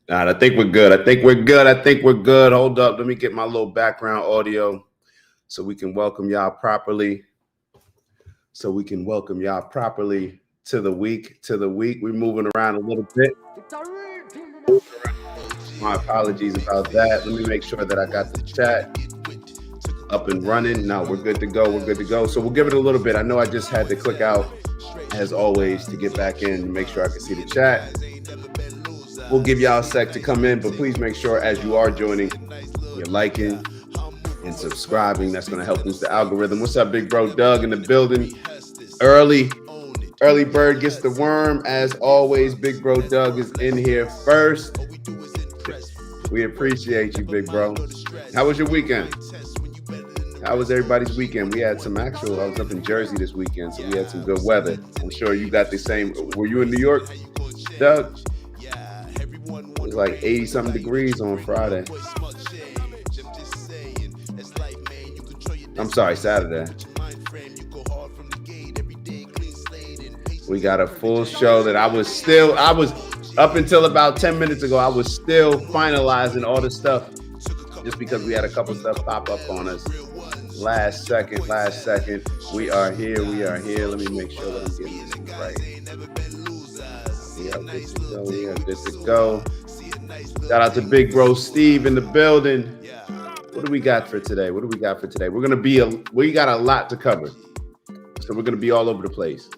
All right, I think we're good. I think we're good. Hold up. Let me get my little background audio so we can welcome y'all properly. To the week. We're moving around a little bit. My apologies about that. Let me make sure that I got the chat up and running. No, we're good to go. So we'll give it a little bit. I know I just had to click out, as always, to get back in and make sure I can see the chat. We'll give y'all a sec to come in, but please make sure as you are joining, you're liking and subscribing. That's going to help boost the algorithm. What's up, big bro Doug in the building? Early bird gets the worm. As always, big bro Doug is in here first. We appreciate you, big bro. How was your weekend? How was everybody's weekend? We had some I was up in Jersey this weekend, so we had some good weather. I'm sure you got the same. Were you in New York, Doug? It was like 80-something degrees on Friday. I'm sorry, Saturday. We got a full show that I was up until about 10 minutes ago, I was still finalizing all the stuff just because we had a couple stuff pop up on us. Last second. We are here. Let me make sure that I'm getting this right. We are good to go. Shout out to big bro Steve in the building. What do we got for today? We got a lot to cover. So we're going to be all over the place.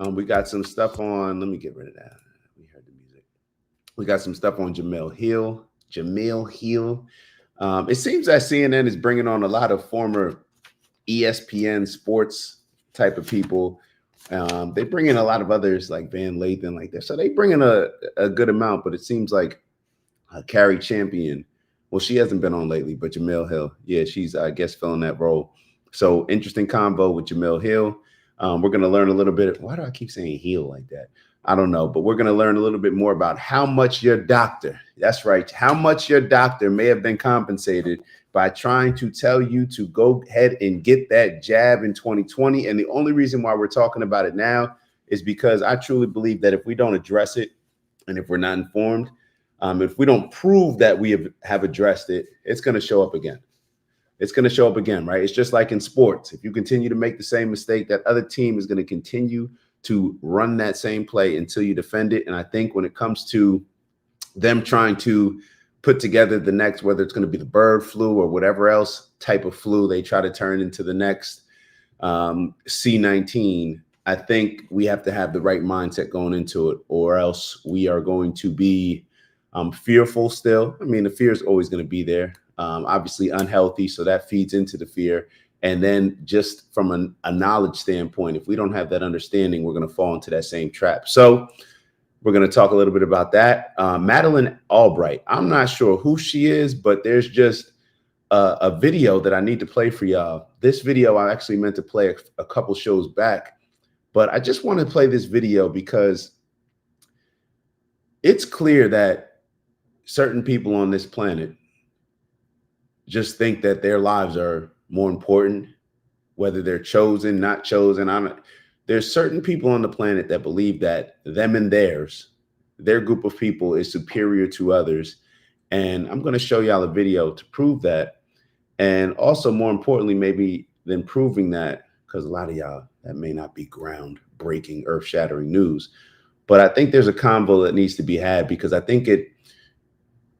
We got some stuff on, let me get rid of that. We heard the music. We got some stuff on Jemelle Hill. It seems that CNN is bringing on a lot of former ESPN sports type of people. They bring in a lot of others like Van Lathan like that. So they bring in a good amount, but it seems like Carrie Champion. Well, she hasn't been on lately, but Jemelle Hill. Yeah, she's, I guess, filling that role. So interesting convo with Jemelle Hill. We're going to learn a little bit. Why do I keep saying heel like that? I don't know, but we're going to learn a little bit more about how much your doctor, that's right, how much your doctor may have been compensated by trying to tell you to go ahead and get that jab in 2020. And the only reason why we're talking about it now is because I truly believe that if we don't address it and if we're not informed, if we don't prove that we have addressed it, it's going to show up again. Right? It's just like in sports. If you continue to make the same mistake, that other team is going to continue to run that same play until you defend it. And I think when it comes to them trying to put together the next, whether it's going to be the bird flu or whatever else type of flu they try to turn into the next C-19, I think we have to have the right mindset going into it, or else we are going to be fearful still. I mean, the fear is always going to be there. Obviously unhealthy, so that feeds into the fear. And then just from a knowledge standpoint, if we don't have that understanding, we're going to fall into that same trap. So we're going to talk a little bit about that. Madeleine Albright, I'm not sure who she is, but there's just a video that I need to play for y'all. This video I actually meant to play a couple shows back, but I just want to play this video because it's clear that certain people on this planet just think that their lives are more important, whether they're chosen, not chosen. There's certain people on the planet that believe that them and their group of people is superior to others. And I'm going to show y'all a video to prove that. And also, more importantly, maybe than proving that, because a lot of y'all, that may not be groundbreaking, earth-shattering news. But I think there's a convo that needs to be had, because I think it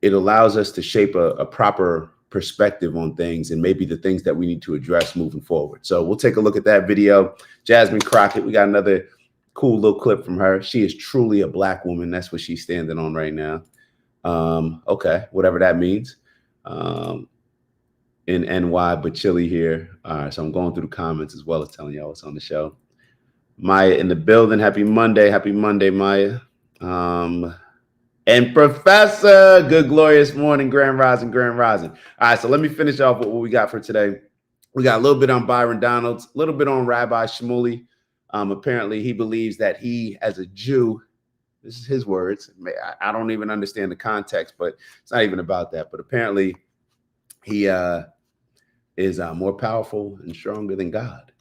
allows us to shape a proper perspective on things and maybe the things that we need to address moving forward. So we'll take a look at that video. Jasmine Crockett, we got another cool little clip from her. She is truly a Black woman. That's what she's standing on right now. Okay, whatever that means. In NY, but chilly here. All right, so I'm going through the comments as well as telling y'all what's on the show. Maya in the building. Happy Monday, Maya. And Professor, good glorious morning, Grand Rising. All right, so let me finish off with what we got for today. We got a little bit on Byron Donalds, a little bit on Rabbi Shmuley. Apparently, he believes that he, as a Jew, this is his words. I don't even understand the context, but it's not even about that. But apparently, he is more powerful and stronger than God.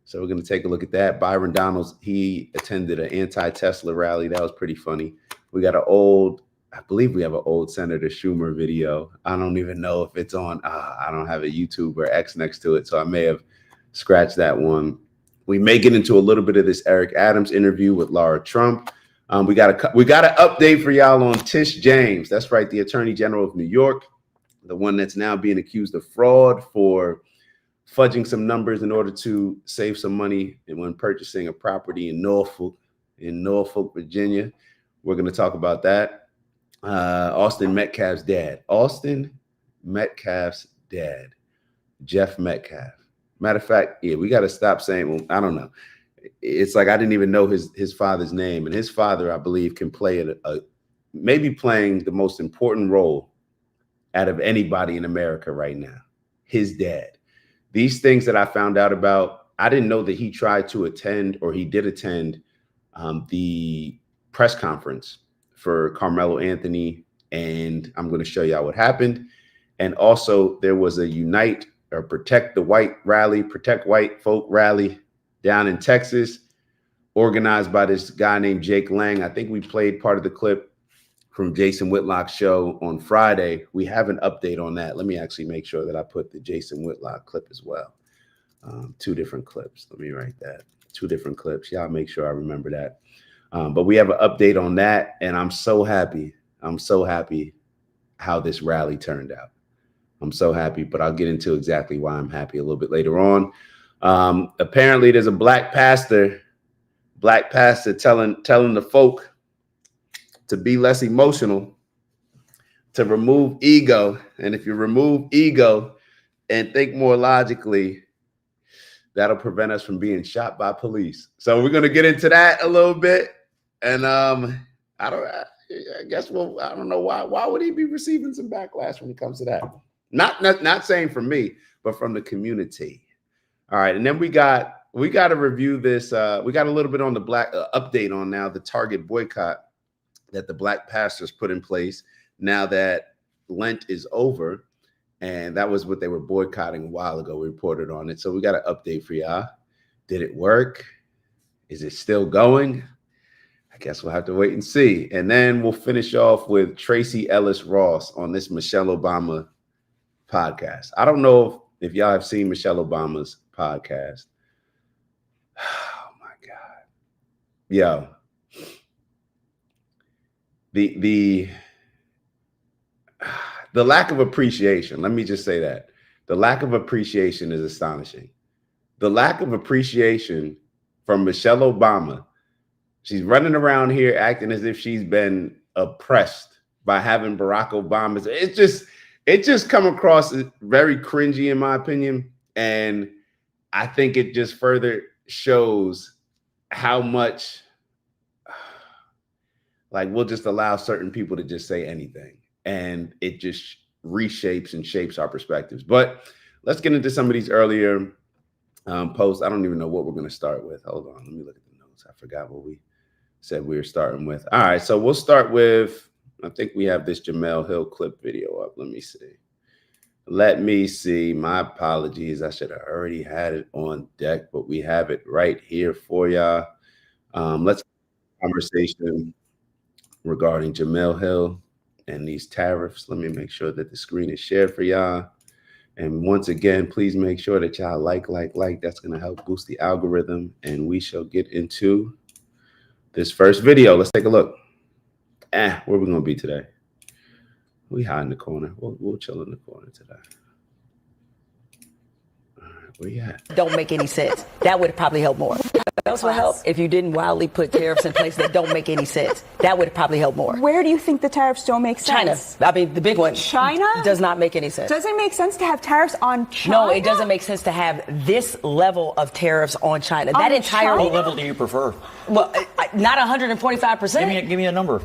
So we're going to take a look at that. Byron Donalds, he attended an anti-Tesla rally. That was pretty funny. We got an old I believe we have an old Senator Schumer video. I don't even know if it's on. I don't have a YouTube or X next to it, so I may have scratched that one. We may get into a little bit of this Eric Adams interview with Laura Trump. We got an update for y'all on Tish James. That's right, the Attorney General of New York, the one that's now being accused of fraud for fudging some numbers in order to save some money and when purchasing a property in Norfolk, Virginia. We're going to talk about that. Austin Metcalf's dad, Jeff Metcalf. Matter of fact, yeah, we got to stop saying, well, I don't know. It's like I didn't even know his father's name. And his father, I believe, can play maybe playing the most important role out of anybody in America right now. His dad. These things that I found out about, I didn't know that he tried to attend, or he did attend, the press conference for Carmelo Anthony, and I'm going to show y'all what happened. And also there was a Unite or Protect the White rally, Protect White Folk rally down in Texas, organized by this guy named Jake Lang. I think we played part of the clip from Jason Whitlock's show on Friday. We have an update on that. Let me actually make sure that I put the Jason Whitlock clip as well. 2 different clips. Let me write that. 2 different clips. Y'all make sure I remember that. But we have an update on that, and I'm so happy. I'm so happy how this rally turned out. I'm so happy, but I'll get into exactly why I'm happy a little bit later on. Apparently, there's a black pastor telling the folk to be less emotional, to remove ego, and if you remove ego and think more logically, that'll prevent us from being shot by police. So we're going to get into that a little bit. And I guess I don't know why would he be receiving some backlash when it comes to that? Not saying from me, but from the community. All right. And then we got to review this. We got a little bit on the black update on now the Target boycott that the black pastors put in place now that Lent is over. And that was what they were boycotting a while ago. We reported on it. So we got an update for y'all. Did it work? Is it still going? I guess we'll have to wait and see. And then we'll finish off with Tracy Ellis Ross on this Michelle Obama podcast. I don't know if y'all have seen Michelle Obama's podcast. Oh my God. Yo. The lack of appreciation, let me just say that. The lack of appreciation is astonishing. The lack of appreciation from Michelle Obama. She's running around here acting as if she's been oppressed by having Barack Obama. It just come across as very cringy in my opinion. And I think it just further shows how much like we'll just allow certain people to just say anything. And it just reshapes and shapes our perspectives. But let's get into some of these earlier posts. I don't even know what we're going to start with. Hold on. Let me look at the notes. I forgot what we said we were starting with. All right. So we'll start with, I think we have this Jemelle Hill clip video up. Let me see. My apologies. I should have already had it on deck, but we have it right here for y'all. Let's have a conversation regarding Jemelle Hill and these tariffs. Let me make sure that the screen is shared for y'all. And once again, please make sure that y'all like. That's going to help boost the algorithm. And we shall get into this first video. Let's take a look. Where are we going to be today? We hide in the corner. We'll chill in the corner today. All right, where you at? Don't make any sense. That would probably help more. That would help if you didn't wildly put tariffs in place that don't make any sense. That would probably help more. Where do you think the tariffs don't make sense? China. I mean, the big one. China? Does not make any sense. Does it make sense to have tariffs on China? No, it doesn't make sense to have this level of tariffs on China. That entire China? What level do you prefer? Well, not 145%. Give me a number.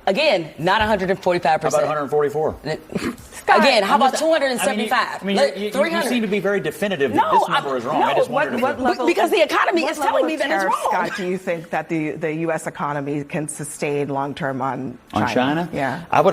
Again, not 145%. How about 144? Again, how about 275? You seem to be very definitive that this number is wrong. No, I just wondered because the economy is telling me that it's wrong. Scott, do you think that the U.S. economy can sustain long term on China? On China? Yeah. I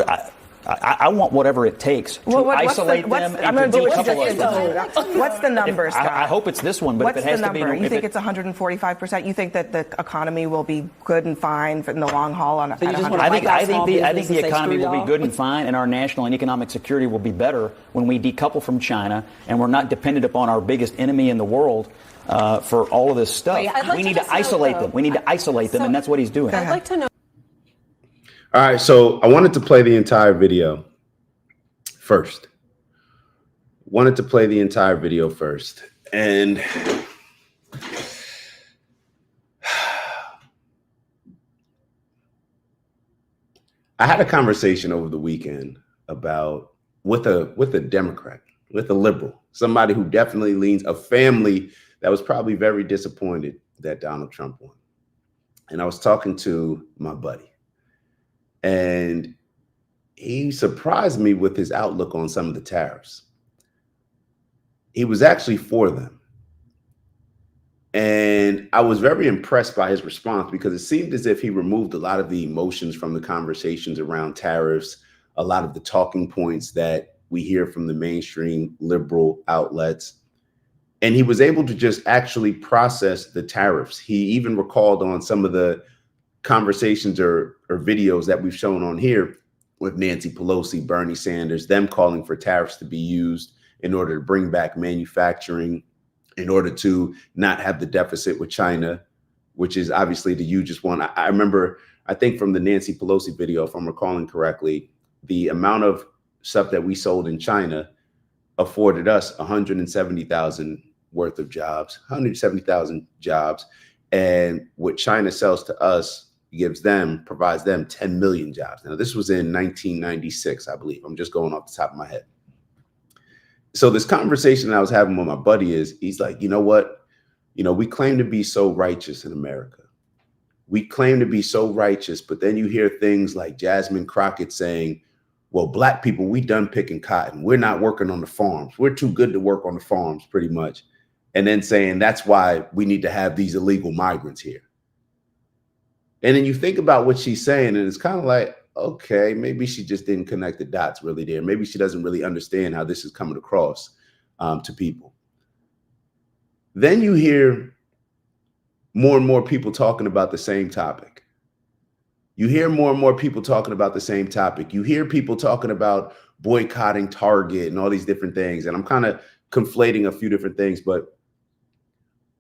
I want whatever it takes to isolate them and to do a couple of things. What's the number, Scott? I hope it's this one, but what's if it has the to be... number? You think it's 145%? You think that the economy will be good and fine in the long haul? I think the economy will be good and fine, and our national and economic security will be better when we decouple from China and we're not dependent upon our biggest enemy in the world for all of this stuff. We need to isolate them. We need to isolate them, and that's what he's doing. I'd like to know. All right, so I wanted to play the entire video first. And I had a conversation over the weekend about with a Democrat, with a liberal, somebody who definitely leans, a family that was probably very disappointed that Donald Trump won. And I was talking to my buddy, and he surprised me with his outlook on some of the tariffs. He was actually for them. And I was very impressed by his response because it seemed as if he removed a lot of the emotions from the conversations around tariffs, a lot of the talking points that we hear from the mainstream liberal outlets. And he was able to just actually process the tariffs. He even recalled on some of the conversations or videos that we've shown on here with Nancy Pelosi, Bernie Sanders, them calling for tariffs to be used in order to bring back manufacturing, in order to not have the deficit with China, which is obviously the hugest one. I remember, I think from the Nancy Pelosi video, if I'm recalling correctly, the amount of stuff that we sold in China afforded us 170,000 worth of jobs, 170,000 jobs. And what China sells to us provides them 10 million jobs. Now, this was in 1996, I believe. I'm just going off the top of my head. So this conversation I was having with my buddy he's like, you know what? You know, we claim to be so righteous in America. We claim to be so righteous, but then you hear things like Jasmine Crockett saying, well, black people, we done picking cotton. We're not working on the farms. We're too good to work on the farms, pretty much. And then saying that's why we need to have these illegal migrants here. And then you think about what she's saying, and it's kind of like, okay, maybe she just didn't connect the dots really there. Maybe she doesn't really understand how this is coming across to people. Then you hear more and more people talking about the same topic. You hear more and more people talking about the same topic. You hear people talking about boycotting Target and all these different things. And I'm kind of conflating a few different things, but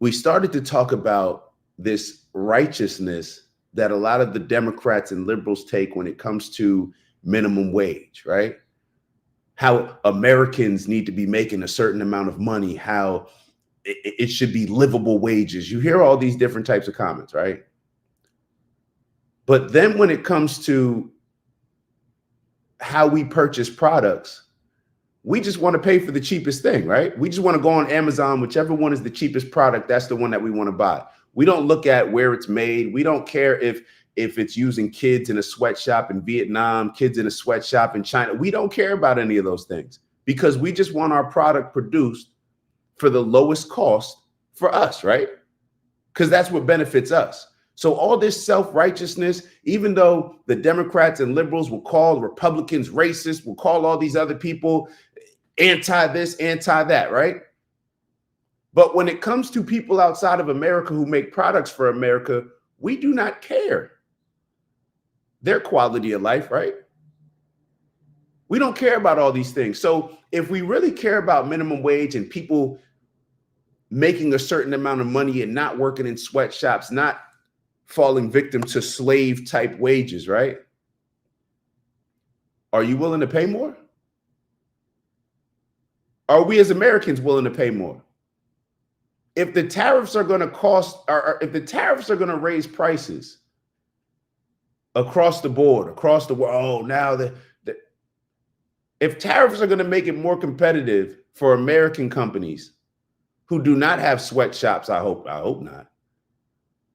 we started to talk about this righteousness that a lot of the Democrats and liberals take when it comes to minimum wage, right? How Americans need to be making a certain amount of money, how it should be livable wages. You hear all these different types of comments, right? But then when it comes to how we purchase products, we just want to pay for the cheapest thing, right? We just want to go on Amazon, whichever one is the cheapest product, that's the one that we want to buy. We don't look at where it's made. We don't care if it's using kids in a sweatshop in Vietnam, kids in a sweatshop in China. We don't care about any of those things because we just want our product produced for the lowest cost for us, right? Because that's what benefits us. So all this self-righteousness, even though the Democrats and liberals will call Republicans racist, will call all these other people anti this, anti that, right? But when it comes to people outside of America who make products for America, we do not care their quality of life, right? We don't care about all these things. So if we really care about minimum wage and people making a certain amount of money and not working in sweatshops, not falling victim to slave type wages, right? Are you willing to pay more? Are we as Americans willing to pay more? If the tariffs are going to cost, or if the tariffs are going to raise prices across the board, across the world, now if tariffs are going to make it more competitive for American companies who do not have sweatshops, I hope not.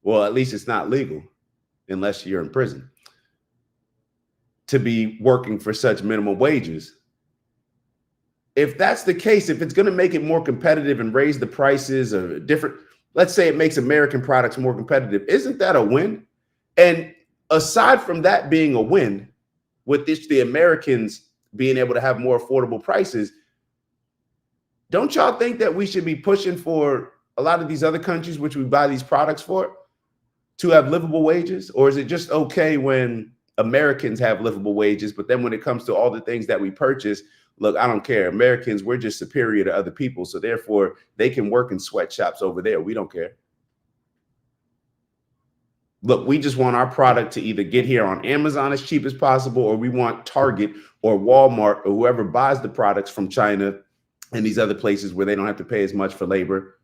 Well, at least it's not legal unless you're in prison to be working for such minimum wages. If that's the case, if it's going to make it more competitive and raise the prices of different, let's say it makes American products more competitive, isn't that a win? And aside from that being a win, with this, the Americans being able to have more affordable prices, don't y'all think that we should be pushing for a lot of these other countries, which we buy these products for, to have livable wages? Or is it just okay when Americans have livable wages, but then when it comes to all the things that we purchase, look, I don't care. Americans, we're just superior to other people, so therefore they can work in sweatshops over there. We don't care. Look, we just want our product to either get here on Amazon as cheap as possible, or we want Target or Walmart or whoever buys the products from China and these other places where they don't have to pay as much for labor.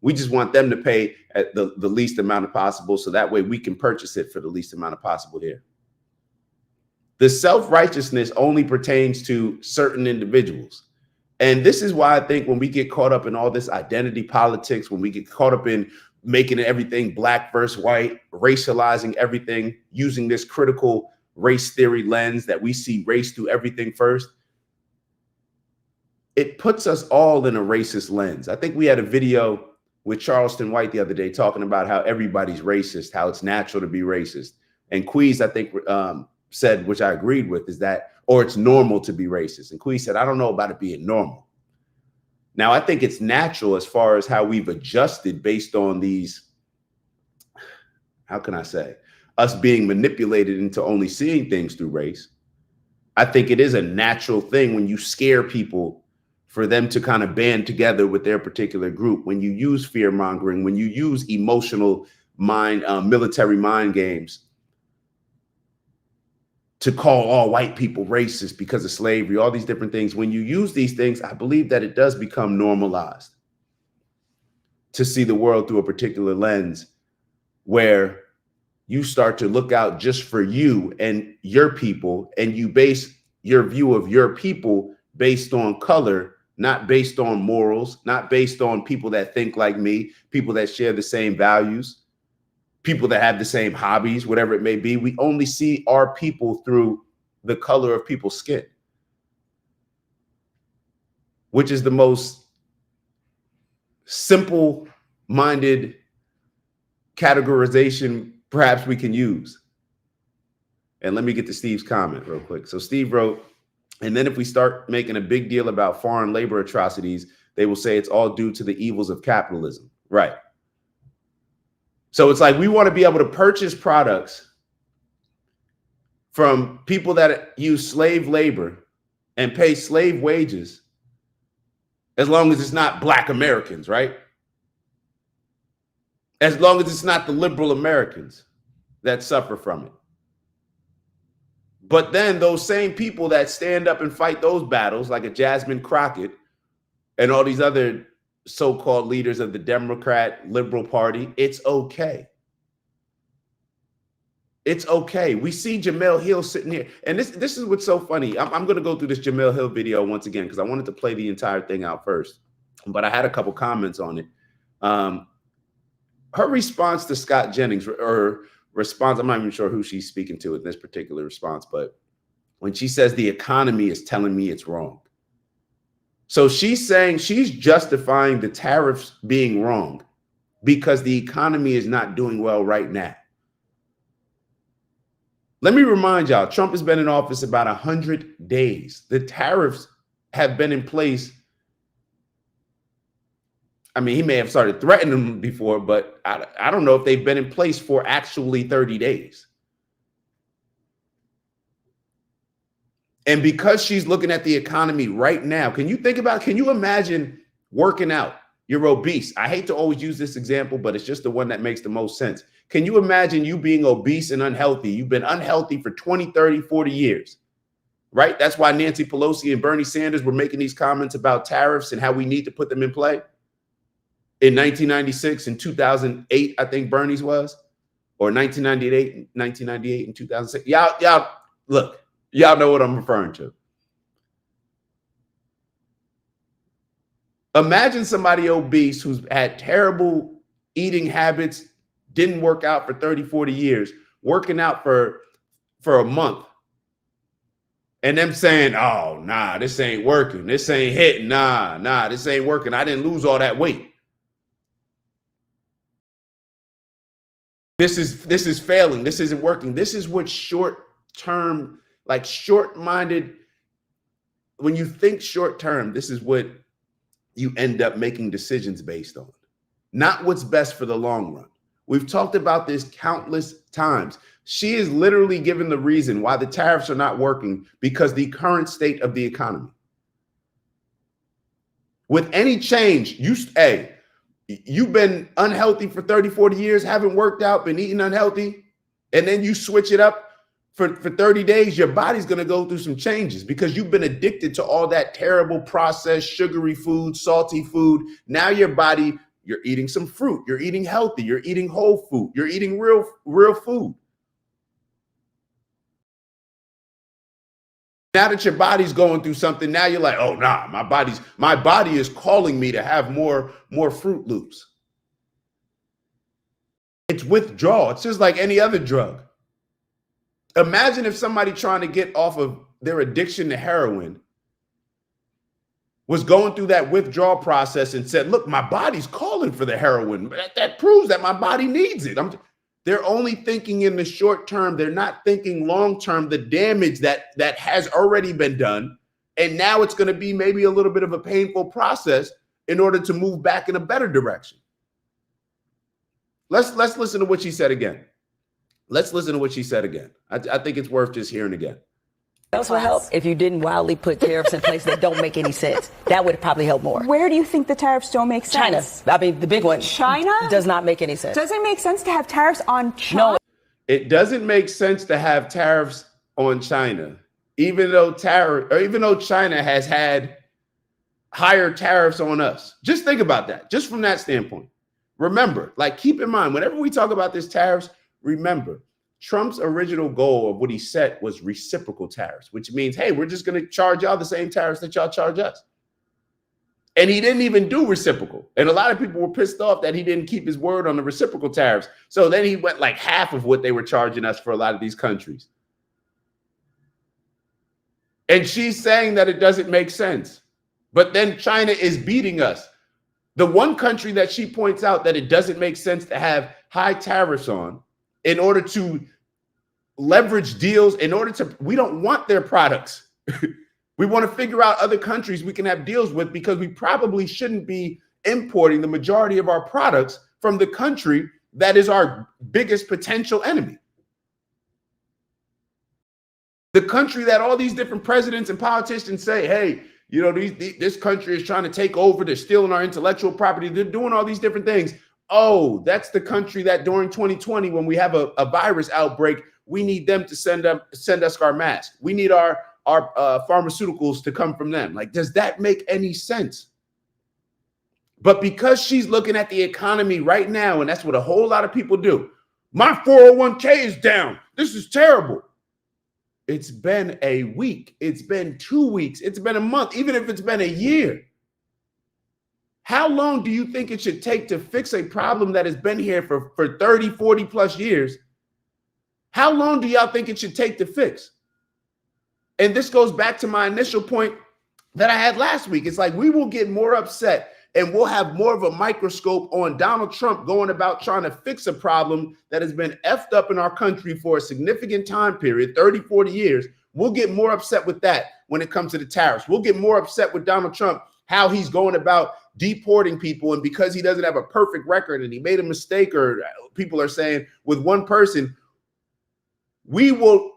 We just want them to pay at the least amount of possible, so that way we can purchase it for the least amount of possible here. The self-righteousness only pertains to certain individuals. And this is why I think when we get caught up in all this identity politics, when we get caught up in making everything black versus white, racializing everything, using this critical race theory lens that we see race through everything first, it puts us all in a racist lens. I think we had a video with Charleston White the other day talking about how everybody's racist, how it's natural to be racist. And Queez, I think, said, which I agreed with, is that, or it's normal to be racist. And Queez said, I don't know about it being normal. Now, I think it's natural as far as how we've adjusted based on these, how can I say, us being manipulated into only seeing things through race. I think it is a natural thing when you scare people for them to kind of band together with their particular group, when you use fear mongering, when you use emotional military mind games to call all white people racist because of slavery, all these different things. When you use these things, I believe that it does become normalized to see the world through a particular lens where you start to look out just for you and your people, and you base your view of your people based on color, not based on morals, not based on people that think like me, people that share the same values, people that have the same hobbies, whatever it may be. We only see our people through the color of people's skin, which is the most simple-minded categorization perhaps we can use. And let me get to Steve's comment real quick. So Steve wrote, and then if we start making a big deal about foreign labor atrocities, they will say it's all due to the evils of capitalism. Right. So it's like we want to be able to purchase products from people that use slave labor and pay slave wages, as long as it's not Black Americans, right? As long as it's not the liberal Americans that suffer from it. But then those same people that stand up and fight those battles, like a Jasmine Crockett and all these other so-called leaders of the Democrat Liberal Party, it's okay. It's okay. We see Jemelle Hill sitting here. And this is what's so funny. I'm going to go through this Jemelle Hill video once again because I wanted to play the entire thing out first. But I had a couple comments on it. Her response to Scott Jennings, or response, I'm not even sure who she's speaking to in this particular response, but when she says the economy is telling me it's wrong. So she's saying she's justifying the tariffs being wrong because the economy is not doing well right now. Let me remind y'all, Trump has been in office about 100 days. The tariffs have been in place. I mean, he may have started threatening them before, but I don't know if they've been in place for actually 30 days. And because she's looking at the economy right now, can you imagine working out? You're obese. I hate to always use this example, but it's just the one that makes the most sense. Can you imagine you being obese and unhealthy? You've been unhealthy for 20, 30, 40 years, right? That's why Nancy Pelosi and Bernie Sanders were making these comments about tariffs and how we need to put them in play. In 1996 and 2008, I think Bernie's was, or 1998 and 2006. Y'all, look. Y'all know what I'm referring to. Imagine somebody obese who's had terrible eating habits, didn't work out for 30, 40 years, working out for a month, and them saying, oh, nah, this ain't working. This ain't hitting. Nah, this ain't working. I didn't lose all that weight. This is failing. This isn't working. This is what short-term like short-minded. When you think short term, this is what you end up making decisions based on, not what's best for the long run. We've talked about this countless times. She is literally given the reason why the tariffs are not working because the current state of the economy. With any change, you've been unhealthy for 30, 40 years, haven't worked out, been eating unhealthy, and then you switch it up for 30 days, your body's going to go through some changes because you've been addicted to all that terrible processed, sugary food, salty food. Now your body, you're eating some fruit, you're eating healthy, you're eating whole food, you're eating real food. Now that your body's going through something, now you're like, oh nah, my body is calling me to have more Fruit Loops. It's withdrawal. It's just like any other drug. Imagine if somebody trying to get off of their addiction to heroin was going through that withdrawal process and said, look, my body's calling for the heroin. That proves that my body needs it. They're only thinking in the short term. They're not thinking long term, the damage that has already been done. And now it's going to be maybe a little bit of a painful process in order to move back in a better direction. Let's listen to what she said again. Let's listen to what she said again. I think it's worth just hearing again. That would help if you didn't wildly put tariffs in place that don't make any sense. That would probably help more. Where do you think the tariffs don't make sense? China. I mean, the big one. China? Does not make any sense. Does it make sense to have tariffs on China? No. It doesn't make sense to have tariffs on China, even though China has had higher tariffs on us. Just think about that, just from that standpoint. Remember, like, keep in mind, whenever we talk about this tariffs, remember, Trump's original goal of what he set was reciprocal tariffs, which means, hey, we're just going to charge y'all the same tariffs that y'all charge us. And he didn't even do reciprocal. And a lot of people were pissed off that he didn't keep his word on the reciprocal tariffs. So then he went like half of what they were charging us for a lot of these countries. And she's saying that it doesn't make sense. But then China is beating us. The one country that she points out that it doesn't make sense to have high tariffs on in order to leverage deals, we don't want their products. We want to figure out other countries we can have deals with because we probably shouldn't be importing the majority of our products from the country that is our biggest potential enemy. The country that all these different presidents and politicians say, hey, you know, this country is trying to take over. They're stealing our intellectual property. They're doing all these different things. Oh, that's the country that during 2020, when we have a virus outbreak, we need them to send us our masks. We need our pharmaceuticals to come from them. Like, does that make any sense? But because she's looking at the economy right now, and that's what a whole lot of people do. My 401k is down. This is terrible. It's been a week. It's been 2 weeks. It's been a month, even if it's been a year. How long do you think it should take to fix a problem that has been here for 30, 40 plus years? How long do y'all think it should take to fix? And this goes back to my initial point that I had last week. It's like we will get more upset and we'll have more of a microscope on Donald Trump going about trying to fix a problem that has been effed up in our country for a significant time period, 30, 40 years. We'll get more upset with that when it comes to the tariffs. We'll get more upset with Donald Trump, how he's going about deporting people. And because he doesn't have a perfect record and he made a mistake, or people are saying with one person, we will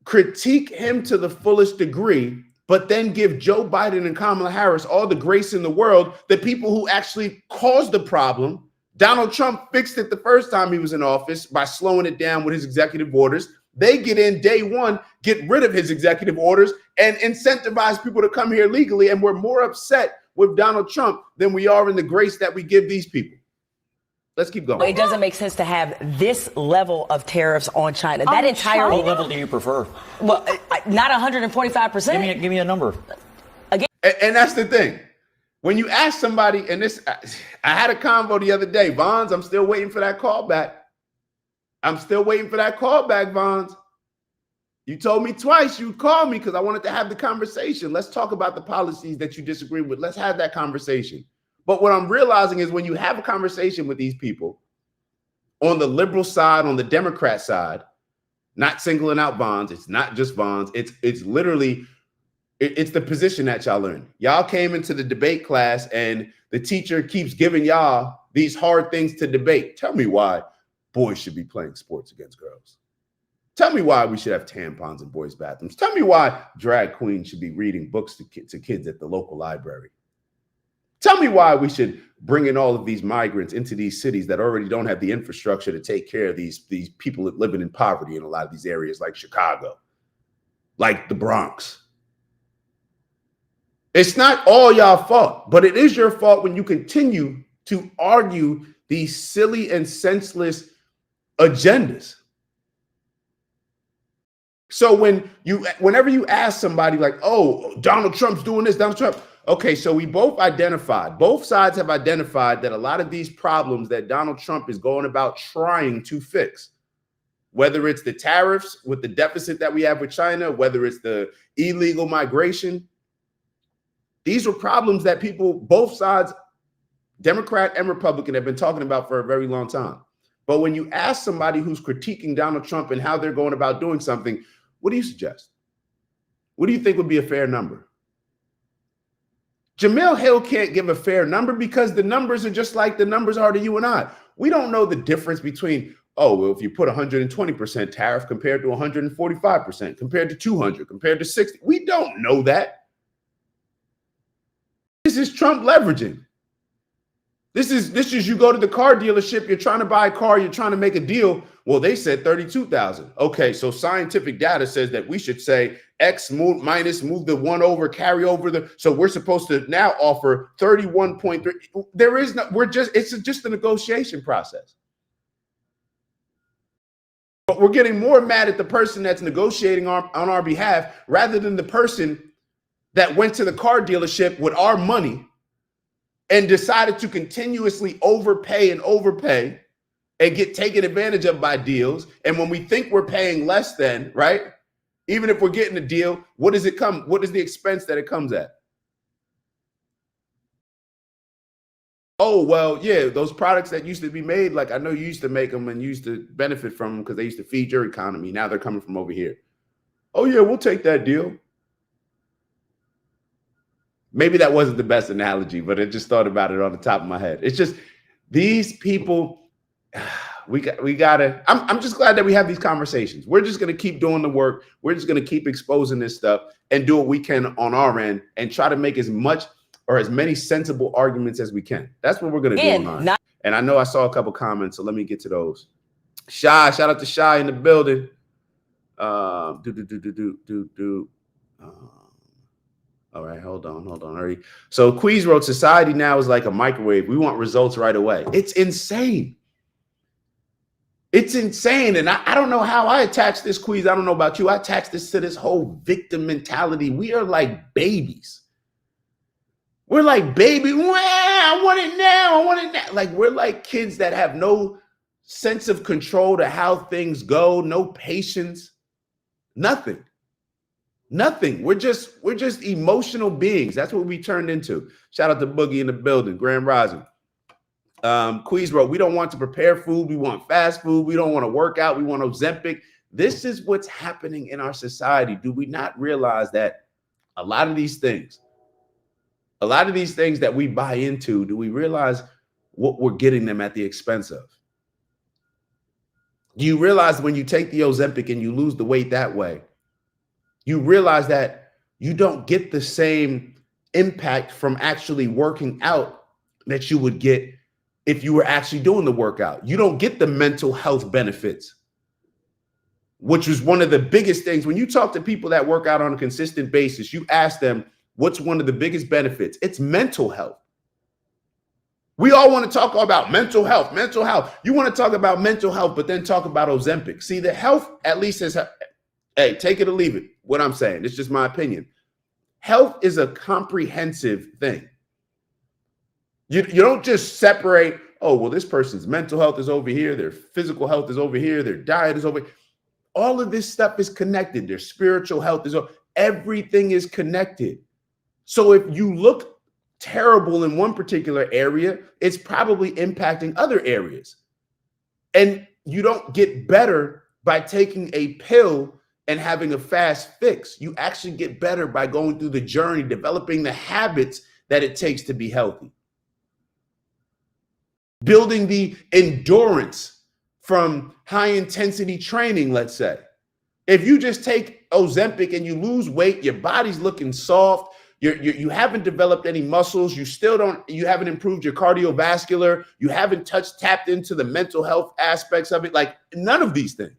critique him to the fullest degree, but then give Joe Biden and Kamala Harris all the grace in the world, the people who actually caused the problem. Donald Trump fixed it the first time he was in office by slowing it down with his executive orders. They get in day one, get rid of his executive orders, and incentivize people to come here legally. And we're more upset with Donald Trump than we are in the grace that we give these people. Let's keep going. It doesn't make sense to have this level of tariffs on China. That entire what level do you prefer? Well, not 145%. Give me a number. Again, and that's the thing. When you ask somebody, and this, I had a convo the other day, Vons, I'm still waiting for that call back. Vons. You told me twice you'd call me because I wanted to have the conversation. Let's talk about the policies that you disagree with. Let's have that conversation. But what I'm realizing is when you have a conversation with these people on the liberal side, on the Democrat side, Not singling out bonds. It's not just bonds. It's literally, it's the position that y'all learn. Y'all came into the debate class and the teacher keeps giving y'all these hard things to debate. Tell me why boys should be playing sports against girls. Tell me why we should have tampons in boys' bathrooms. Tell me why drag queens should be reading books to kids at the local library. Tell me why we should bring in all of these migrants into these cities that already don't have the infrastructure to take care of these people living in poverty in a lot of these areas like Chicago, like the Bronx. It's not all y'all fault, but it is your fault when you continue to argue these silly and senseless agendas. So whenever you ask somebody like, oh, Donald Trump's doing this, Donald Trump. Okay, so we both sides have identified that a lot of these problems that Donald Trump is going about trying to fix, whether it's the tariffs with the deficit that we have with China, whether it's the illegal migration, these are problems that people, both sides, Democrat and Republican, have been talking about for a very long time. But when you ask somebody who's critiquing Donald Trump and how they're going about doing something, what do you suggest? What do you think would be a fair number? Jemelle Hill can't give a fair number because the numbers are just like the numbers are to you and I. We don't know the difference between, oh, well, if you put 120% tariff compared to 145%, compared to 200, compared to 60. We don't know that. This is Trump leveraging. This is you go to the car dealership, you're trying to buy a car, you're trying to make a deal. Well, they said 32,000. Okay, so scientific data says that we should say X minus, move the one over, carry over so we're supposed to now offer 31.3. There is no, it's just a negotiation process. But we're getting more mad at the person that's negotiating on our behalf rather than the person that went to the car dealership with our money and decided to continuously overpay and get taken advantage of by deals. And when we think we're paying less than, right? Even if we're getting a deal, what is the expense that it comes at? Oh, well, yeah, those products that used to be made, like I know you used to make them and used to benefit from them because they used to feed your economy. Now they're coming from over here. Oh, yeah, we'll take that deal. Maybe that wasn't the best analogy, but I just thought about it on the top of my head. It's just these people, we gotta, I'm just glad that we have these conversations. We're just going to keep doing the work. We're just going to keep exposing this stuff and do what we can on our end and try to make as much or as many sensible arguments as we can. That's what we're going to do on ours. And I know I saw a couple comments, so let me get to those. Shy, shout out to Shy in the building. All right, hold on. So Queez wrote, society now is like a microwave. We want results right away. It's insane. It's insane. And I don't know how I attach this, Queez. I don't know about you. I attach this to this whole victim mentality. We are like babies. We're like, baby, I want it now. Like, we're like kids that have no sense of control to how things go, no patience, nothing. We're just emotional beings. That's what we turned into. Shout out to Boogie in the building, Grand Rising. Queez wrote, we don't want to prepare food. We want fast food. We don't want to work out. We want Ozempic. This is what's happening in our society. Do we not realize that a lot of these things that we buy into, do we realize what we're getting them at the expense of? Do you realize when you take the Ozempic and you lose the weight that way, you realize that you don't get the same impact from actually working out that you would get if you were actually doing the workout. You don't get the mental health benefits, which was one of the biggest things. When you talk to people that work out on a consistent basis, you ask them, what's one of the biggest benefits? It's mental health. We all want to talk about mental health. You want to talk about mental health, but then talk about Ozempic. See, the health at least is, hey, take it or leave it. What I'm saying, it's just my opinion. Health is a comprehensive thing. You don't just separate, oh, well, this person's mental health is over here, their physical health is over here, their diet is over here. All of this stuff is connected. Their spiritual health is over. Everything is connected. So if you look terrible in one particular area, it's probably impacting other areas. And you don't get better by taking a pill and having a fast fix. You actually get better by going through the journey, developing the habits that it takes to be healthy. Building the endurance from high intensity training, let's say. If you just take Ozempic and you lose weight, your body's looking soft, you haven't developed any muscles, you haven't improved your cardiovascular, you haven't tapped into the mental health aspects of it, like none of these things.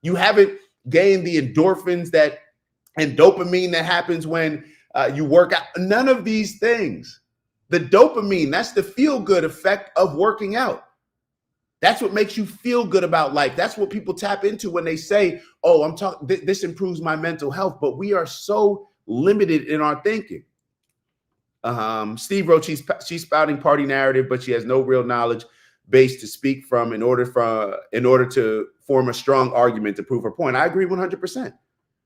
You haven't gained the endorphins and dopamine that happens when you work out. None of these things. The dopamine, that's the feel-good effect of working out. That's what makes you feel good about life. That's what people tap into when they say, oh, this improves my mental health. But we are so limited in our thinking. Steve wrote, she's spouting party narrative, but she has no real knowledge base to speak from in order to form a strong argument to prove her point. I agree 100%.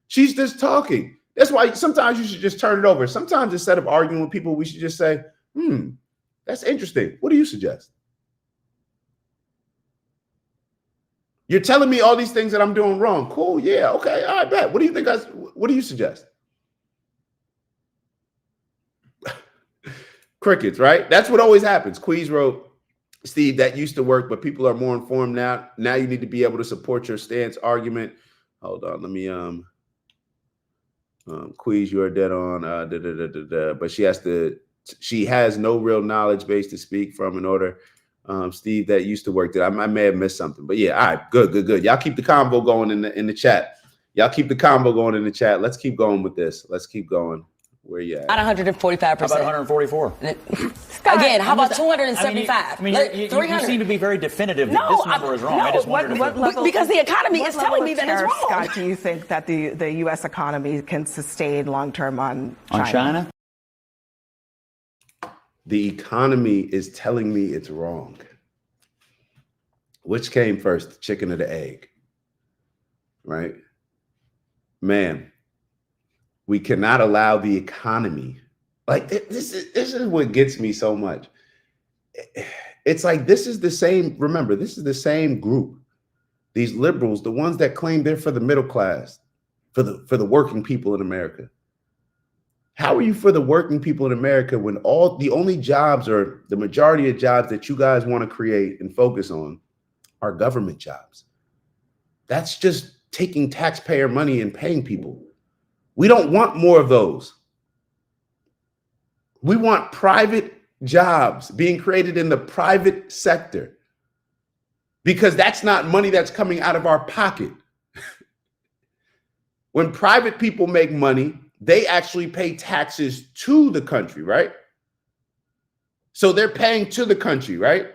She's just talking. That's why sometimes you should just turn it over. Sometimes instead of arguing with people, we should just say, that's interesting. What do you suggest? You're telling me all these things that I'm doing wrong. Cool. Yeah. Okay. I bet. What do you think? What do you suggest? Crickets, right? That's what always happens. Queez wrote, Steve, that used to work, but people are more informed now. Now you need to be able to support your stance argument. Hold on. Let me, Queez, you are dead on. But she has no real knowledge base to speak from in order. Steve, that used to work. I may have missed something, but yeah, all right, good. Y'all keep the convo going in the chat. Y'all keep the convo going in the chat. Let's keep going with this. Let's keep going. Where you at? Not 145%. How about 144? Again, how about 275? You seem to be very definitive that this number is wrong. I just wondered because the economy is telling me that it's wrong. Scott, do you think that the U.S. economy can sustain long term on China? On China? The economy is telling me it's wrong. Which came first, the chicken or the egg? Right? Man, we cannot allow the economy. Like, this is what gets me so much. It's like this is the same group. These liberals, the ones that claim they're for the middle class, for the working people in America. How are you for the working people in America when the only jobs or the majority of jobs that you guys want to create and focus on are government jobs? That's just taking taxpayer money and paying people. We don't want more of those. We want private jobs being created in the private sector because that's not money that's coming out of our pocket. When private people make money, they actually pay taxes to the country, right? So they're paying to the country, right?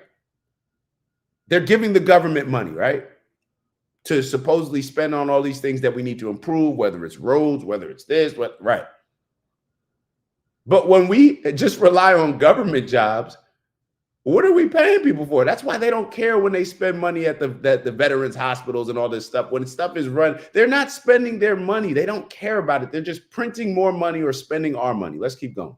They're giving the government money, right? To supposedly spend on all these things that we need to improve, whether it's roads, whether it's this, right? But when we just rely on government jobs, what are we paying people for? That's why they don't care when they spend money at the veterans hospitals and all this stuff. When stuff is run, they're not spending their money. They don't care about it. They're just printing more money or spending our money. Let's keep going.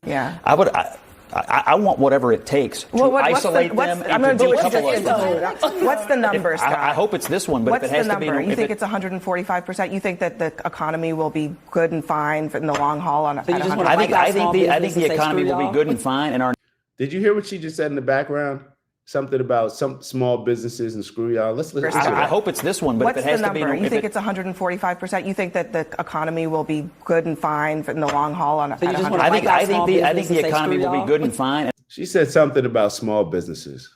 Yeah. I want whatever it takes to isolate them and to decouple us. What's the number, Scott? I hope it's this one, but what's if it has the to be... You think it's 145%? You think that the economy will be good and fine in the long haul? I think the economy will be good and fine. And Did you hear what she just said in the background? Something about some small businesses and screw y'all. Let's listen to I hope it's this one, but what's if it has the to be... number? You think it's 145%? You think that the economy will be good and fine in the long haul? I think the economy will be good and fine. She said something about small businesses.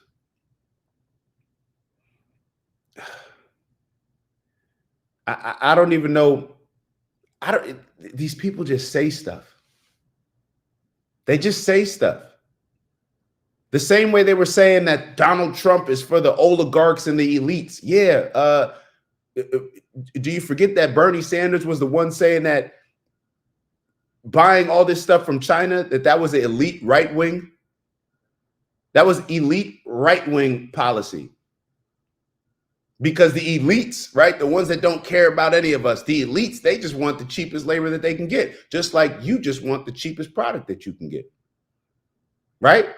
I don't even know. These people just say stuff. They just say stuff. The same way they were saying that Donald Trump is for the oligarchs and the elites. Yeah. Do you forget that Bernie Sanders was the one saying that buying all this stuff from China, that was an elite right wing? That was elite right wing policy. Because the elites, right, the ones that don't care about any of us, the elites, they just want the cheapest labor that they can get, just like you just want the cheapest product that you can get, right?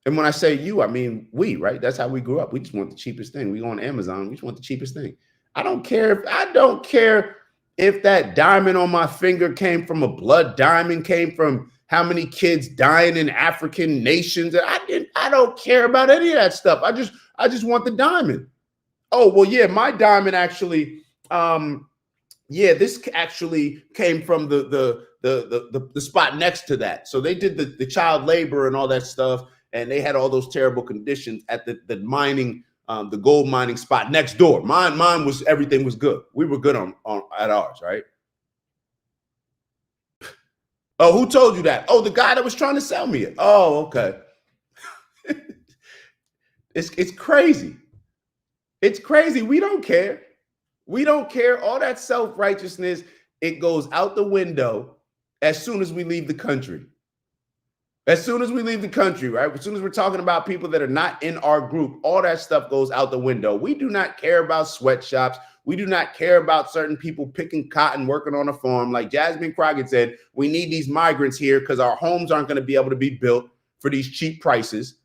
And when I say you, I mean we, right? That's how we grew up. We just want the cheapest thing. We go on Amazon, we just want the cheapest thing. I don't care if that diamond on my finger came from a blood diamond, came from how many kids dying in African nations. I don't care about any of that stuff. I just want the diamond. Oh, well, yeah, my diamond actually, this actually came from the spot next to that. So they did the child labor and all that stuff, and they had all those terrible conditions at the mining, the gold mining spot next door. Mine was, everything was good. We were good on at ours, right? Oh, who told you that? Oh, the guy that was trying to sell me it. Oh, okay. It's crazy. It's crazy. We don't care. We don't care. All that self-righteousness, it goes out the window as soon as we leave the country. As soon as we leave the country, right? As soon as we're talking about people that are not in our group, all that stuff goes out the window. We do not care about sweatshops. We do not care about certain people picking cotton, working on a farm. Like Jasmine Crockett said, we need these migrants here because our homes aren't going to be able to be built for these cheap prices.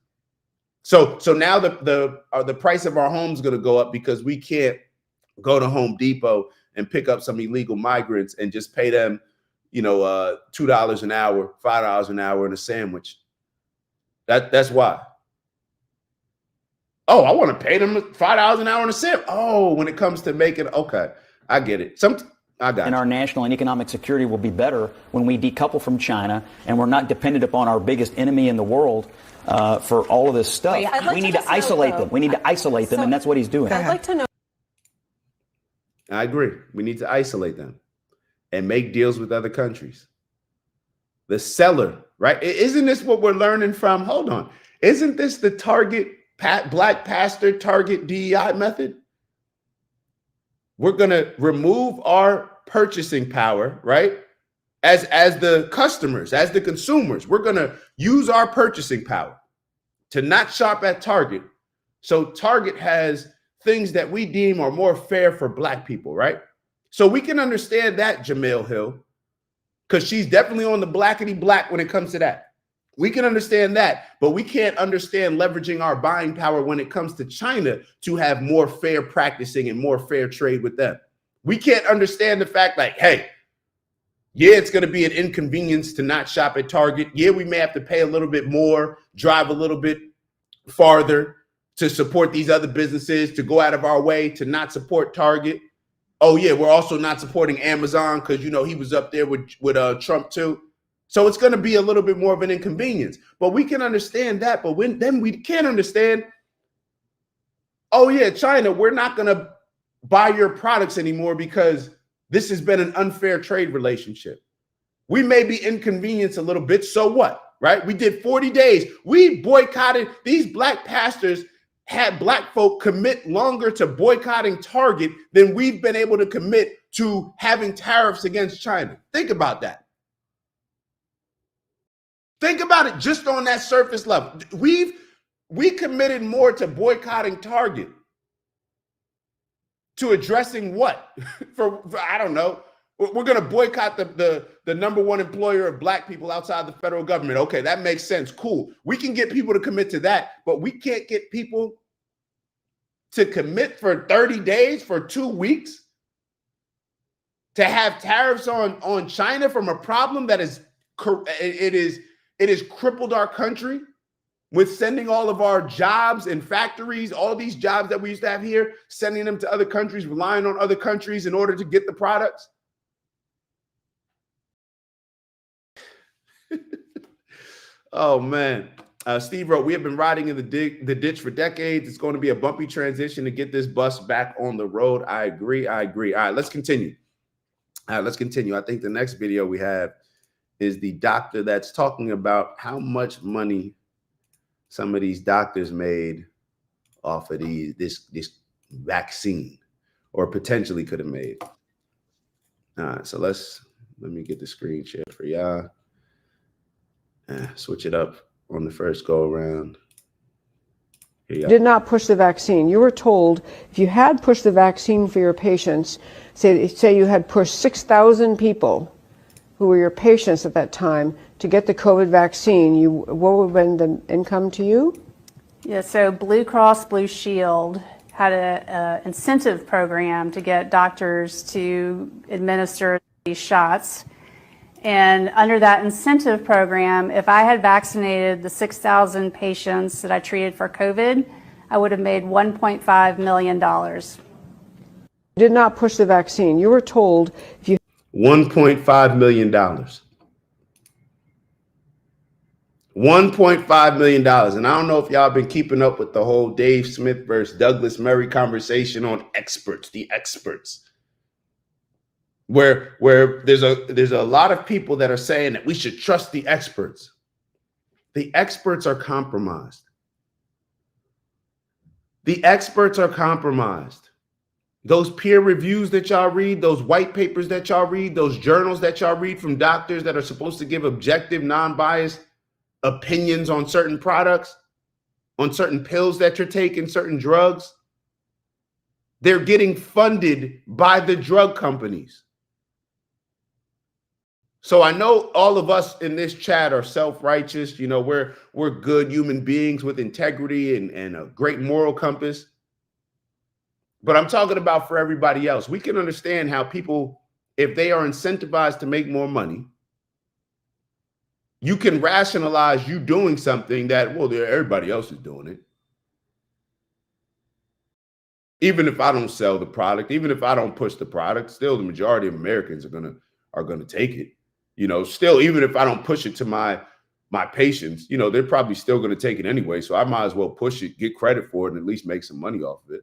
So now the price of our homes is going to go up because we can't go to Home Depot and pick up some illegal migrants and just pay them, $2 an hour, $5 an hour, and a sandwich. That's why. Oh, I want to pay them $5 an hour and a sandwich. Oh, when it comes to making, okay, I get it. I got it. And our national and economic security will be better when we decouple from China and we're not dependent upon our biggest enemy in the world for all of this stuff. We need to isolate them. We need to isolate them, and that's what he's doing. I'd like to know. I agree. We need to isolate them and make deals with other countries. The seller, right? Isn't this what we're learning from? Hold on. Isn't this the black pastor target DEI method? We're going to remove our purchasing power, right? As the customers, as the consumers, we're going to use our purchasing power to not shop at Target. So Target has things that we deem are more fair for black people, right? So we can understand that, Jemelle Hill, because she's definitely on the blackety black when it comes to that. We can understand that, but we can't understand leveraging our buying power when it comes to China to have more fair practicing and more fair trade with them. We can't understand the fact like, hey, yeah, it's going to be an inconvenience to not shop at Target. Yeah, we may have to pay a little bit more, drive a little bit farther to support these other businesses, to go out of our way to not support Target. Oh, yeah, we're also not supporting Amazon because, he was up there with Trump, too. So it's going to be a little bit more of an inconvenience. But we can understand that. But then we can't understand, oh, yeah, China, we're not going to buy your products anymore because this has been an unfair trade relationship. We may be inconvenienced a little bit. So what, right? We did 40 days. We boycotted. These black pastors had black folk commit longer to boycotting Target than we've been able to commit to having tariffs against China. Think about that. Think about it just on that surface level. We committed more to boycotting Target, to addressing what? for I don't know. We're going to boycott the number one employer of black people outside the federal government. Okay, that makes sense. Cool. We can get people to commit to that, but we can't get people to commit for 30 days, for 2 weeks, to have tariffs on China from a problem that is it has crippled our country with sending all of our jobs and factories, all these jobs that we used to have here, sending them to other countries, relying on other countries in order to get the products. Oh, man. Steve wrote, we have been riding in the ditch for decades. It's going to be a bumpy transition to get this bus back on the road. I agree. All right, let's continue. I think the next video we have is the doctor that's talking about how much money some of these doctors made off of this vaccine, or potentially could have made. All right, so let me get the screen share for y'all. Switch it up on the first go around. Did not push the vaccine. You were told if you had pushed the vaccine for your patients, say you had pushed 6,000 people who were your patients at that time to get the COVID vaccine, what would have been the income to you? Yeah, so Blue Cross Blue Shield had an incentive program to get doctors to administer these shots. And under that incentive program, if I had vaccinated the 6,000 patients that I treated for COVID, I would have made $1.5 million. Did not push the vaccine. You were told if you $1.5 million. $1.5 million. And I don't know if y'all been keeping up with the whole Dave Smith versus Douglas Murray conversation on experts, the experts. Where there's a lot of people that are saying that we should trust the experts. The experts are compromised. The experts are compromised. Those peer reviews that y'all read, those white papers that y'all read, those journals that y'all read from doctors that are supposed to give objective, non-biased opinions on certain products, on certain pills that you're taking, certain drugs, they're getting funded by the drug companies. So I know all of us in this chat are self-righteous. You know, we're good human beings with integrity and a great moral compass. But I'm talking about for everybody else. We can understand how people, if they are incentivized to make more money, you can rationalize you doing something that, well, everybody else is doing it. Even if I don't sell the product, even if I don't push the product, still the majority of Americans are gonna take it. You know, still, even if I don't push it to my patients, you know, they're probably still going to take it anyway. So I might as well push it, get credit for it, and at least make some money off of it.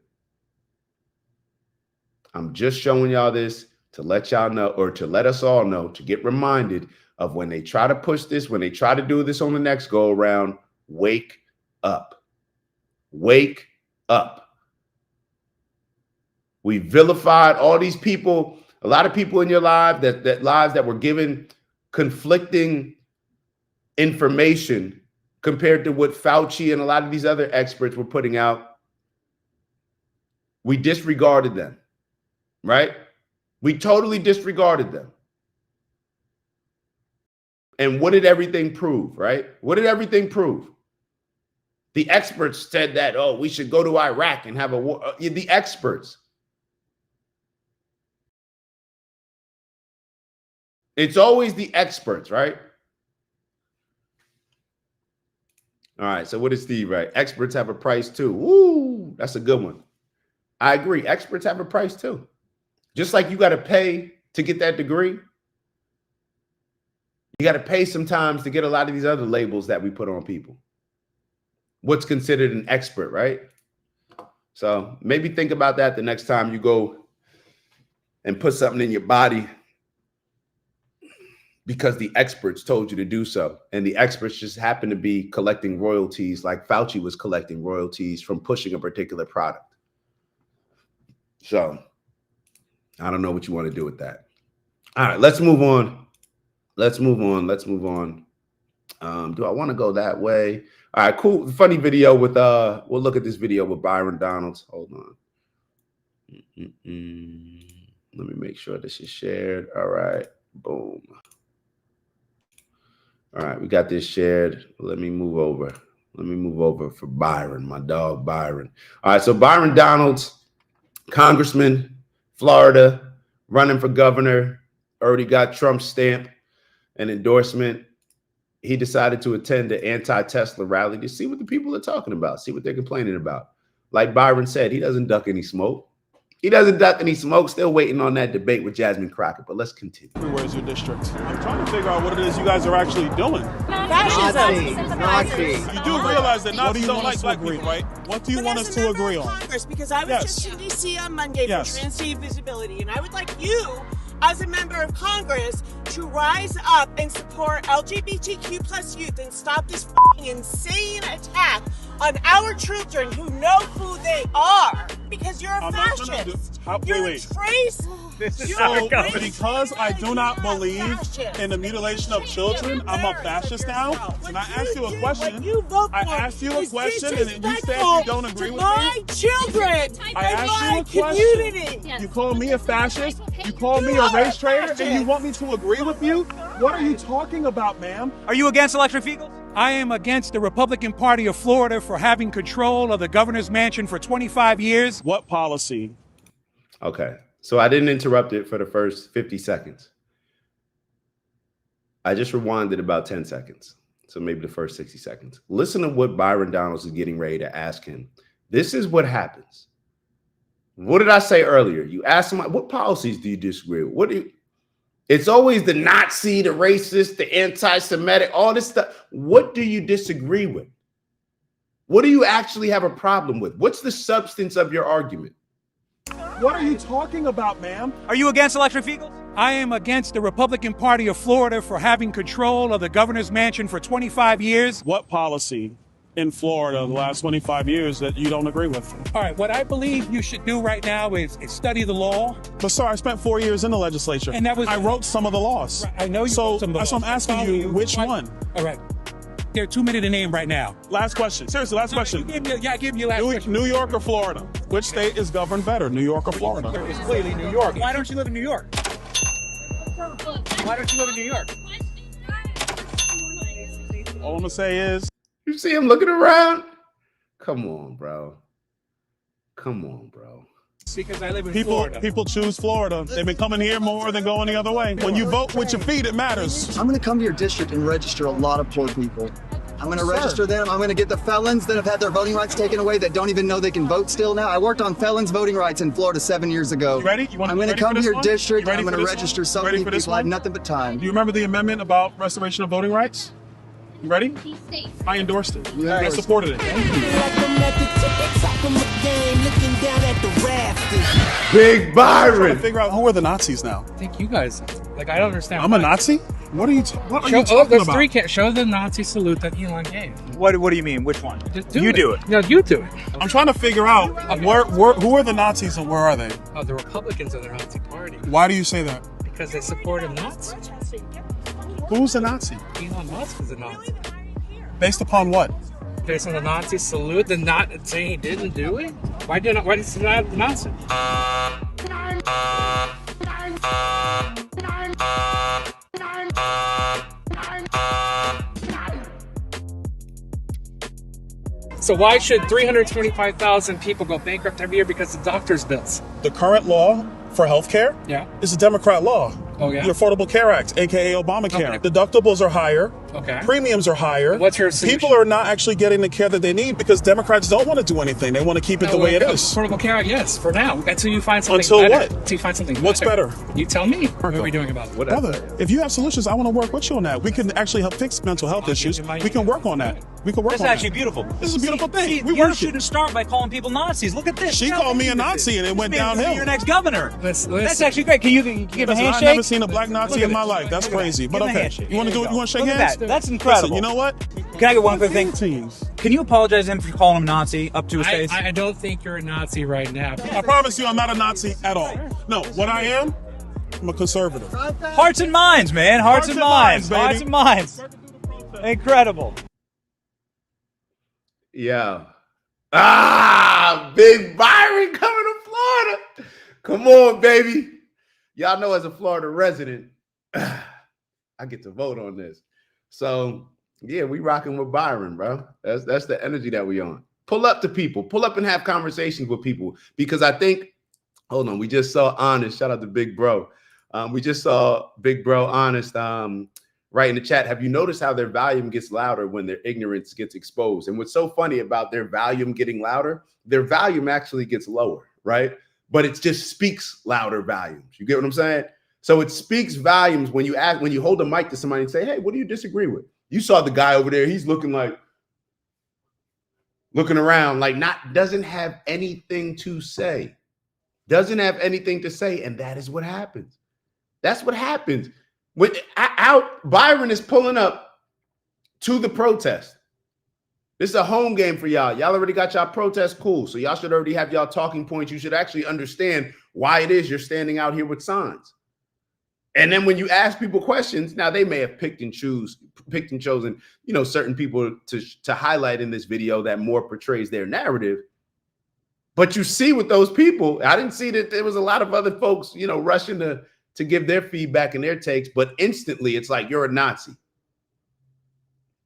I'm just showing y'all this to let y'all know, or to let us all know, to get reminded of when they try to push this, when they try to do this on the next go around, wake up. Wake up. We vilified all these people, a lot of people in your life that lives that were given conflicting information compared to what Fauci and a lot of these other experts were putting out. We disregarded them, right? We totally disregarded them. And what did everything prove, right? What did everything prove? The experts said that, oh, we should go to Iraq and have a war. The experts. It's always the experts, right? All right, so what is Steve, right? Experts have a price too. Woo, that's a good one. I agree. Experts have a price too. Just like you got to pay to get that degree, you got to pay sometimes to get a lot of these other labels that we put on people. What's considered an expert, right? So maybe think about that the next time you go and put something in your body because the experts told you to do so. And the experts just happen to be collecting royalties like Fauci was collecting royalties from pushing a particular product. So I don't know what you want to do with that. All right, let's move on. Let's move on. Do I want to go that way? All right, cool. Funny video with, we'll look at this video with Byron Donalds. Hold on. Let me make sure this is shared. All right, boom. All right, we got this shared. Let me move over. Let me move over for Byron, my dog Byron. All right, so Byron Donalds, congressman, Florida, running for governor, already got Trump's stamp and endorsement. He decided to attend the anti-Tesla rally to see what the people are talking about, see what they're complaining about. Like Byron said, he doesn't duck any smoke. He doesn't duck any smoke. Still waiting on that debate with Jasmine Crockett, but let's continue. Where's your district? I'm trying to figure out what it is you guys are actually doing. Nazi. You do realize that Nazis don't like black people, right? What do you want us to agree on? Congress, because I was just in D.C. on Monday for Trans Day Visibility, and I would like you, as a member of Congress, to rise up and support LGBTQ plus youth and stop this insane attack on our children who know who they are, because you're a fascist. You're a trace. So, because I do not believe in the mutilation of children, I'm a fascist now? And I asked you a question. I asked you a question, and then you said you don't agree with me? My children. I asked you a question. You call me a fascist? You call me a race traitor? And you want me to agree with you? What are you talking about, ma'am? Are you against electric vehicles? I am against the Republican Party of Florida for having control of the governor's mansion for 25 years. What policy? Okay, so I didn't interrupt it for the first 50 seconds. I just rewinded about 10 seconds. So maybe the first 60 seconds. Listen to what Byron Donalds is getting ready to ask him. This is what happens. What did I say earlier? You asked him, what policies do you disagree with? It's always the Nazi, the racist, the anti-Semitic, all this stuff. What do you disagree with? What do you actually have a problem with? What's the substance of your argument? What are you talking about, ma'am? Are you against electric vehicles? I am against the Republican Party of Florida for having control of the governor's mansion for 25 years. What policy in Florida the last 25 years that you don't agree with? All right, what I believe you should do right now is study the law. But sir, I spent 4 years in the legislature. And that was I wrote some of the laws. I know you So wrote some of the laws. I'm asking you, which one? All right. They're too many to name right now. Last question. Seriously, last question. Give me your last question. New York or Florida? Which state is governed better, New York or Florida? It's clearly New York. Why don't you live in New York? Why don't you live in New York? All I'm gonna say is, you see him looking around? Come on, bro. Come on, bro. Because I live in Florida. People choose Florida. They've been coming here more than going the other way. When you vote with your feet, it matters. I'm going to come to your district and register a lot of poor people. I'm going to register them. I'm going to get the felons that have had their voting rights taken away that don't even know they can vote still now. I worked on felons' voting rights in Florida 7 years ago. You ready? I'm going to come to your district. I'm going to register so many people. I have nothing but time. Do you remember the amendment about restoration of voting rights? You ready? I endorsed it. I supported it. Big Byron. I'm trying to figure out who are the Nazis now. I think you guys, I don't understand. I'm a Nazi? What are you talking about? Show the Nazi salute that Elon gave. What do you mean? Which one? You do it. No, you do it. I'm trying to figure out who are the Nazis and where are they? Oh, the Republicans are the Nazi party. Why do you say that? Because they supported Nazis. Who's a Nazi? Elon Musk is a Nazi. Based upon what? Based on the Nazi salute, the not saying he didn't do it? Why did he not the Nazi? So why should 325,000 people go bankrupt every year because of doctor's bills? The current law for healthcare is a Democrat law. Oh, yeah? The Affordable Care Act, aka Obamacare. Okay. Deductibles are higher. Okay. Premiums are higher. What's your solution? People are not actually getting the care that they need because Democrats don't want to do anything. They want to keep it the way it is. Affordable Care Act, yes, for now. Until you find something Until better. what? Until you find something What's better? You tell me. What are we doing about it? Brother, if you have solutions, I want to work with you on that. We can actually help fix mental health issues. We can work on that. We can work on that. That's actually beautiful. This is a beautiful thing. You shouldn't start by calling people Nazis. Look at this. She called me a Nazi and it went downhill. Your next governor. That's actually great. Can you give a handshake? I've never seen a black Nazi in my life. That's crazy. But okay. You want to do it? You want to shake hands? That's incredible. Listen, you know what? Can I get one quick thing? Can you apologize to him for calling him Nazi up to his face? I don't think you're a Nazi right now. I promise you I'm not a Nazi at all. No, what I am, I'm a conservative. Hearts and minds, man. Hearts and minds. baby. Hearts and minds. Incredible. Yeah. Big Byron coming to Florida. Come on, baby. Y'all know as a Florida resident, I get to vote on this. So, yeah, we rocking with Byron, bro. That's the energy that we on. Pull up to people. Pull up and have conversations with people. Because I think, hold on, we just saw Honest. Shout out to Big Bro. We just saw Big Bro Honest right in the chat. Have you noticed how their volume gets louder when their ignorance gets exposed? And what's so funny about their volume getting louder, their volume actually gets lower, right? But it just speaks louder volumes. You get what I'm saying? So it speaks volumes when you hold the mic to somebody and say, hey, what do you disagree with? You saw the guy over there. He's looking around like doesn't have anything to say. Doesn't have anything to say. And that is what happens. That's what happens. Byron is pulling up to the protest. This is a home game for y'all. Y'all already got y'all protest cool. So y'all should already have y'all talking points. You should actually understand why it is you're standing out here with signs. And then when you ask people questions, now they may have picked and chosen, certain people to highlight in this video that more portrays their narrative. But you see with those people, I didn't see that there was a lot of other folks, rushing to give their feedback and their takes, but instantly it's like, you're a Nazi.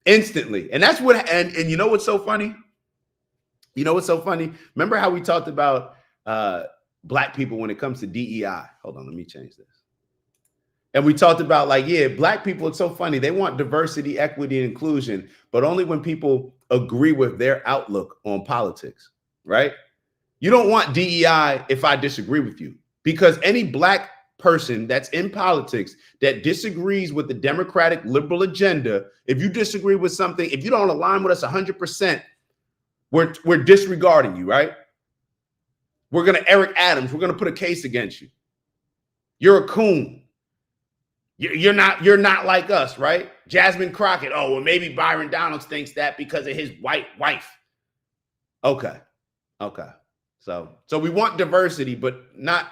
Instantly. And that's what, and you know what's so funny? You know what's so funny? Remember how we talked about black people when it comes to DEI? Hold on, let me change this. And we talked about like, yeah, black people, it's so funny. They want diversity, equity, and inclusion, but only when people agree with their outlook on politics, right? You don't want DEI if I disagree with you, because any black person that's in politics that disagrees with the Democratic liberal agenda, if you disagree with something, if you don't align with us 100%, we're disregarding you, right? We're going to Eric Adams. We're going to put a case against you. You're a coon. You're not like us, right? Jasmine Crockett. Oh, well, maybe Byron Donalds thinks that because of his white wife. Okay. So we want diversity, but not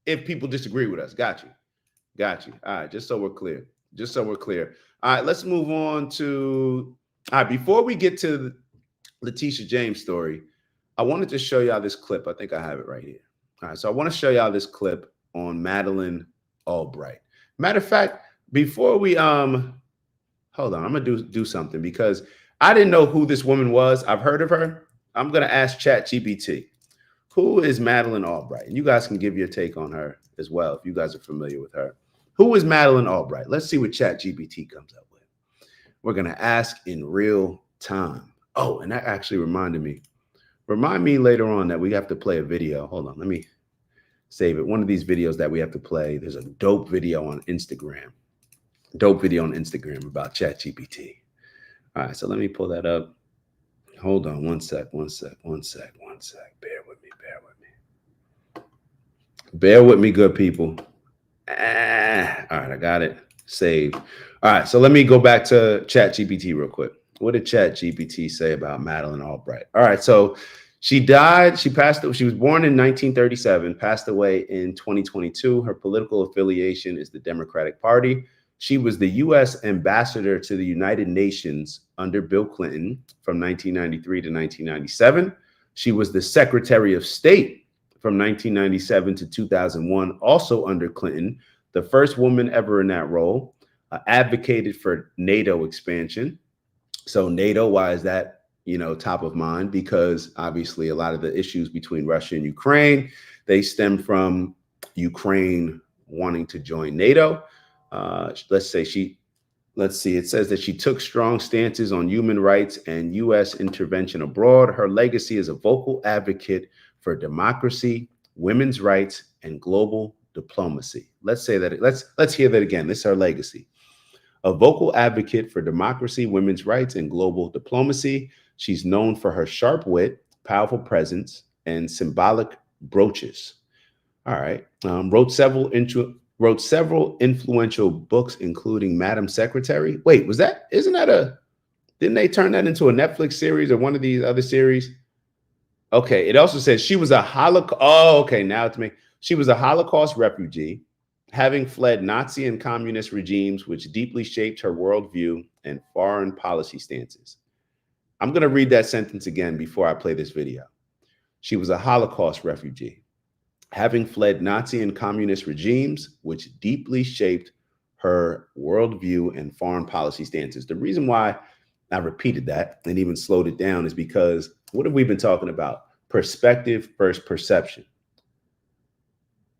if people disagree with us. Got you. All right, just so we're clear. All right, let's move on to, all right, before we get to the Leticia James story, I wanted to show y'all this clip. I think I have it right here. All right, so I want to show y'all this clip on Madeleine Albright. Matter of fact, before we hold on, I'm gonna do something because I didn't know who this woman was. I've heard of her. I'm gonna ask ChatGPT, who is Madeleine Albright? And you guys can give your take on her as well if you guys are familiar with her. Who is Madeleine Albright? Let's see what ChatGPT comes up with. We're gonna ask in real time. Oh, and that actually reminded me. Remind me later on that we have to play a video. Hold on, let me save it. One of these videos that we have to play. There's a dope video on Instagram. About ChatGPT. All right, so let me pull that up. Hold on one sec. Bear with me, good people. All right, I got it saved. All right, so let me go back to ChatGPT real quick. What did ChatGPT say about Madeleine Albright? All right, so she died. She was born in 1937, passed away in 2022. Her political affiliation is the Democratic Party. She was the U.S. ambassador to the United Nations under Bill Clinton from 1993 to 1997. She was the Secretary of State from 1997 to 2001, also under Clinton, the first woman ever in that role, advocated for NATO expansion. So NATO, why is that, top of mind? Because obviously a lot of the issues between Russia and Ukraine, they stem from Ukraine wanting to join NATO. It says that she took strong stances on human rights and U.S. intervention abroad. Her legacy is a vocal advocate for democracy, women's rights, and global diplomacy. Let's hear that again. This is her legacy. A vocal advocate for democracy, women's rights, and global diplomacy. She's known for her sharp wit, powerful presence, and symbolic brooches. All right. Wrote several influential books, including Madam Secretary. Wait, didn't they turn that into a Netflix series or one of these other series? Okay. It also says she was a Holocaust. Oh, okay. Now it's me. She was a Holocaust refugee, having fled Nazi and communist regimes, which deeply shaped her worldview and foreign policy stances. I'm going to read that sentence again before I play this video. She was a Holocaust refugee, having fled Nazi and communist regimes, which deeply shaped her worldview and foreign policy stances. The reason why I repeated that and even slowed it down is because what have we been talking about? Perspective versus perception.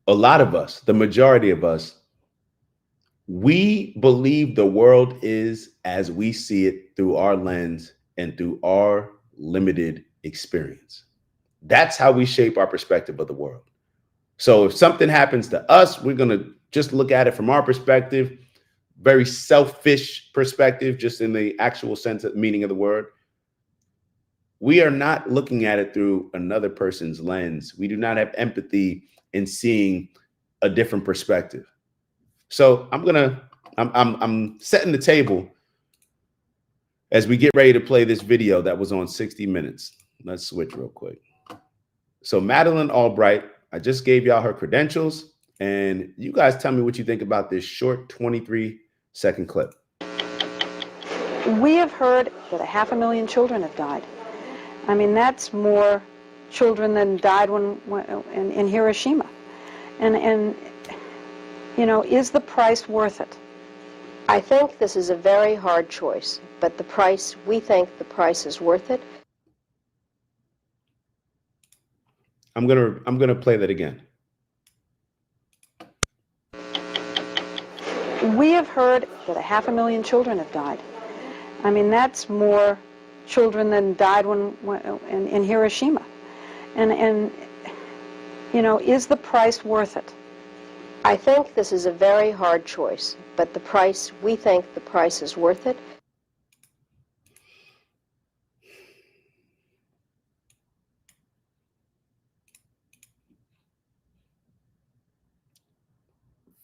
A lot of us, the majority of us, we believe the world is as we see it through our lens and through our limited experience. That's how we shape our perspective of the world. So if something happens to us, we're going to just look at it from our perspective, very selfish perspective, just in the actual sense of meaning of the word. We are not looking at it through another person's lens. We do not have empathy in seeing a different perspective. So I'm setting the table as we get ready to play this video that was on 60 Minutes. Let's switch real quick. So Madeleine Albright, I just gave y'all her credentials, and you guys tell me what you think about this short 23-second clip. We have heard that 500,000 children have died. I mean, that's more children than died in Hiroshima. And is the price worth it? I think this is a very hard choice, but we think the price is worth it. I'm gonna play that again. We have heard that 500,000 children have died. I mean, that's more children than died in Hiroshima. And you know, is the price worth it? I think this is a very hard choice, but we think the price is worth it.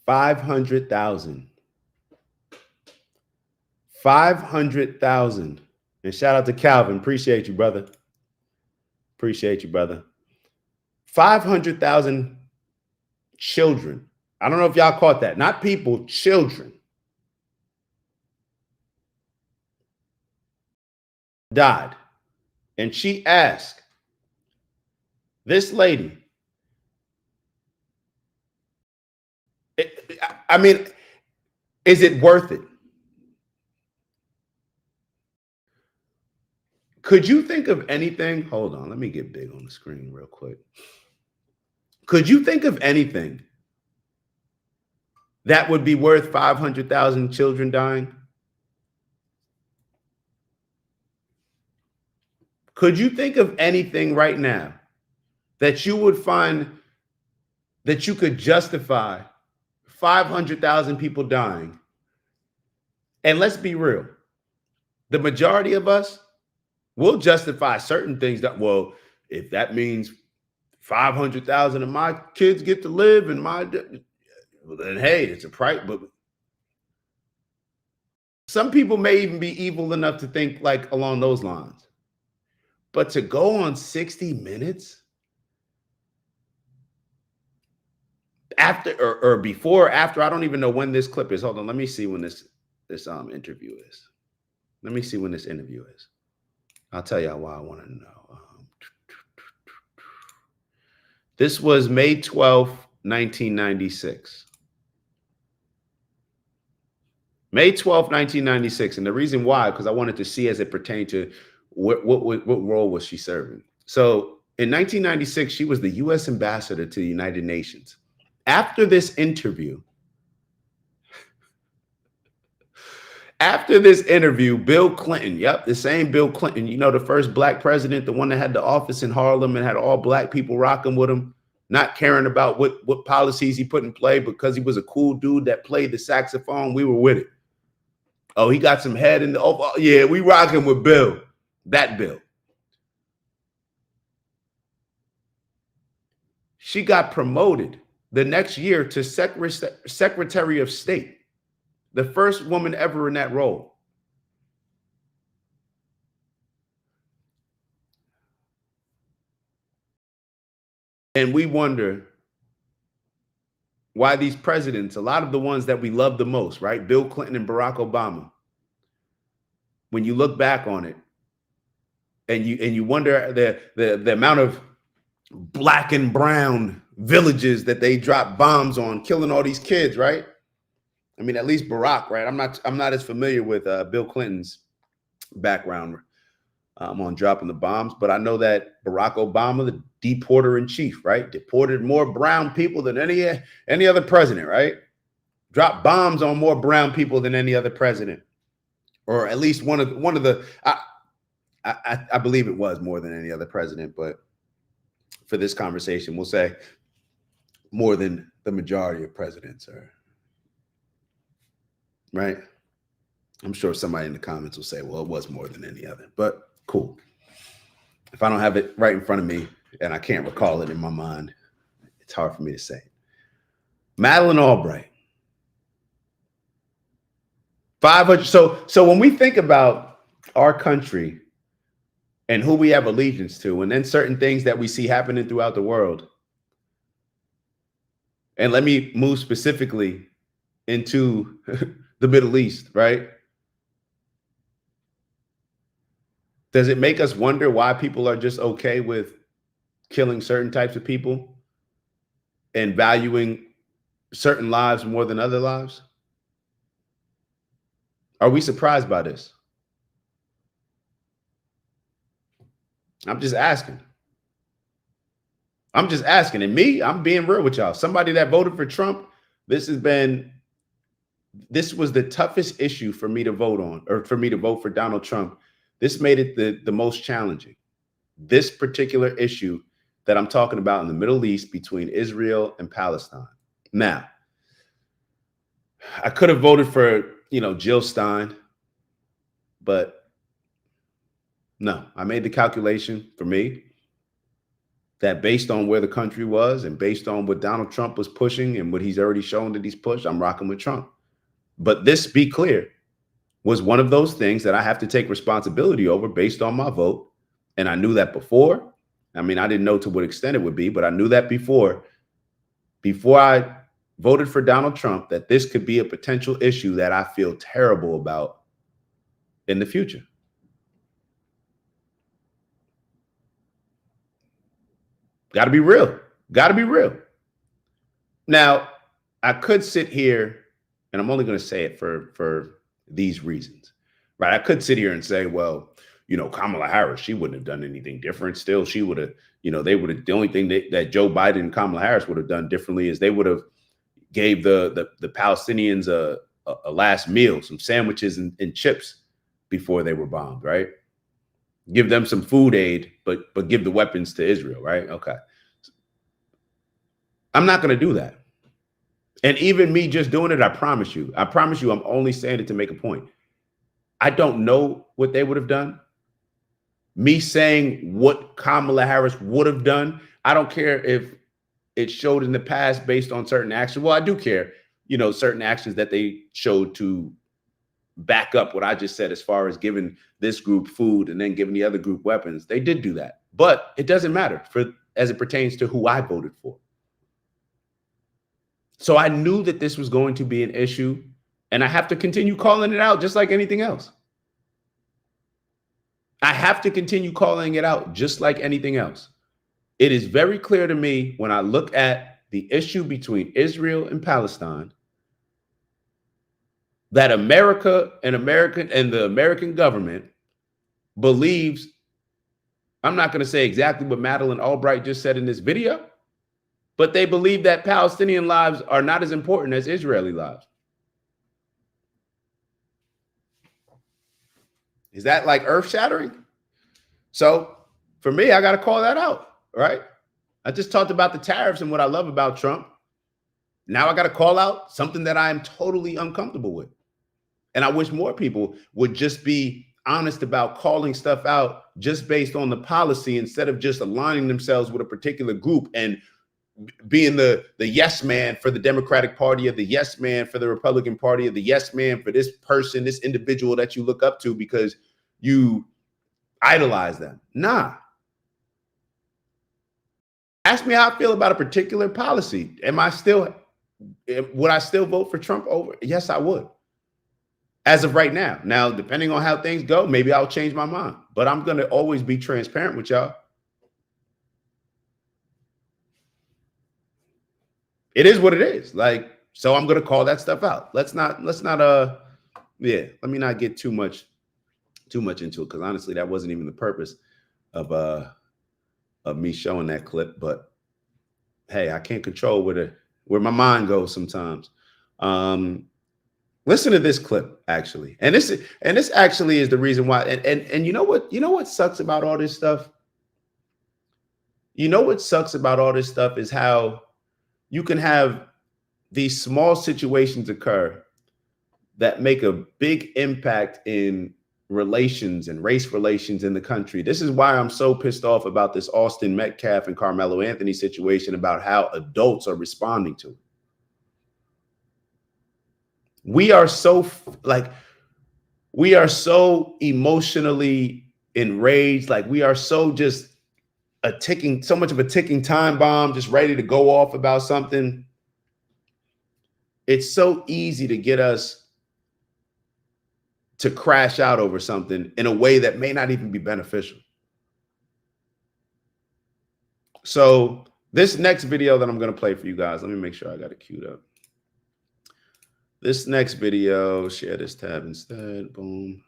$500,000. 500,000. And shout out to Calvin. Appreciate you, brother. Appreciate you, brother. 500,000 children. I don't know if y'all caught that. Not people, children. Died. And she asked this lady, I mean, is it worth it? Could you think of anything? Hold on, let me get big on the screen real quick. Could you think of anything that would be worth 500,000 children dying? Could you think of anything right now that you would find that you could justify 500,000 people dying? And let's be real. The majority of us will justify certain things that, well, if that means 500,000 of my kids get to live and then hey, it's a price. But some people may even be evil enough to think like along those lines. But to go on 60 Minutes after or before or after, I don't even know when this clip is. Hold on, let me see when this interview is. Let me see when this interview is. I'll tell y'all why I want to know. This was May 12th, 1996. May 12th, 1996. And the reason why, because I wanted to see as it pertained to what role was she serving. So in 1996, she was the U.S. ambassador to the United Nations. After this interview, Bill Clinton, yep, the same Bill Clinton, you know, the first black president, the one that had the office in Harlem and had all black people rocking with him, not caring about what policies he put in play because he was a cool dude that played the saxophone. We were with it. Oh, he got some head in the, oh yeah, we rocking with Bill. That Bill. She got promoted the next year to Secretary of State. The first woman ever in that role. And we wonder why these presidents, a lot of the ones that we love the most, right? Bill Clinton and Barack Obama. When you look back on it and you wonder the amount of black and brown villages that they dropped bombs on, killing all these kids, right? I mean, at least Barack, right? I'm not as familiar with Bill Clinton's background on dropping the bombs, but I know that Barack Obama, the deporter in chief, right, deported more brown people than any other president, right? Dropped bombs on more brown people than any other president, or at least one of the. I believe it was more than any other president, but for this conversation, we'll say more than the majority of presidents are. Right? I'm sure somebody in the comments will say, well, it was more than any other, but cool. If I don't have it right in front of me and I can't recall it in my mind, it's hard for me to say. Madeleine Albright. 500. So when we think about our country and who we have allegiance to, and then certain things that we see happening throughout the world, and let me move specifically into the Middle East, right? Does it make us wonder why people are just okay with killing certain types of people and valuing certain lives more than other lives? Are we surprised by this? I'm just asking. I'm just asking. And me, I'm being real with y'all. Somebody that voted for Trump, this was the toughest issue for me to vote on, or for me to vote for Donald Trump. This made it the most challenging. This particular issue that I'm talking about in the Middle East between Israel and Palestine. Now, I could have voted for, Jill Stein, but no, I made the calculation for me that based on where the country was and based on what Donald Trump was pushing and what he's already shown that he's pushed, I'm rocking with Trump. But this, be clear, was one of those things that I have to take responsibility over based on my vote. And I knew that before. I mean, I didn't know to what extent it would be, but I knew that before I voted for Donald Trump, that this could be a potential issue that I feel terrible about in the future. Got to be real. Got to be real. Now, I could sit here, and I'm only going to say it for these reasons, right? I could sit here and say, well, Kamala Harris, she wouldn't have done anything different. Still, she would have, the only thing that Joe Biden and Kamala Harris would have done differently is they would have gave the Palestinians a last meal, some sandwiches and chips before they were bombed, right? Give them some food aid, but give the weapons to Israel, right? Okay. I'm not going to do that. And even me just doing it, I promise you, I'm only saying it to make a point. I don't know what they would have done. Me saying what Kamala Harris would have done, I don't care if it showed in the past based on certain actions. Well, I do care, certain actions that they showed to back up what I just said as far as giving this group food and then giving the other group weapons. They did do that, but it doesn't matter as it pertains to who I voted for. So I knew that this was going to be an issue, and I have to continue calling it out just like anything else. I have to continue calling it out just like anything else. It is very clear to me when I look at the issue between Israel and Palestine that America and the American government believes, I'm not going to say exactly what Madeleine Albright just said in this video, but they believe that Palestinian lives are not as important as Israeli lives. Is that like earth-shattering? So for me, I got to call that out, right? I just talked about the tariffs and what I love about Trump. Now I got to call out something that I am totally uncomfortable with. And I wish more people would just be honest about calling stuff out just based on the policy instead of just aligning themselves with a particular group and being the yes man for the Democratic Party, or the yes man for the Republican Party, or the yes man for this person, this individual that you look up to because you idolize them. Nah. Ask me how I feel about a particular policy. Would I still vote for Trump over? Yes, I would. As of right now. Now, depending on how things go, maybe I'll change my mind. But I'm going to always be transparent with y'all. It is what it is. So I'm going to call that stuff out. Let me not get too much into it, because honestly, that wasn't even the purpose of me showing that clip. But hey, I can't control where my mind goes sometimes. Listen to this clip, actually. And this actually is the reason why. And you know what sucks about all this stuff? What sucks about all this stuff is how you can have these small situations occur that make a big impact in relations and race relations in the country. This is why I'm so pissed off about this Austin Metcalf and Carmelo Anthony situation, about how adults are responding to it. We are so emotionally enraged. We are so just so much of a ticking time bomb, just ready to go off about something. It's so easy to get us to crash out over something in a way that may not even be beneficial. So this next video that I'm going to play for you guys, let me make sure I got it queued up. This next video, share this tab instead. Boom.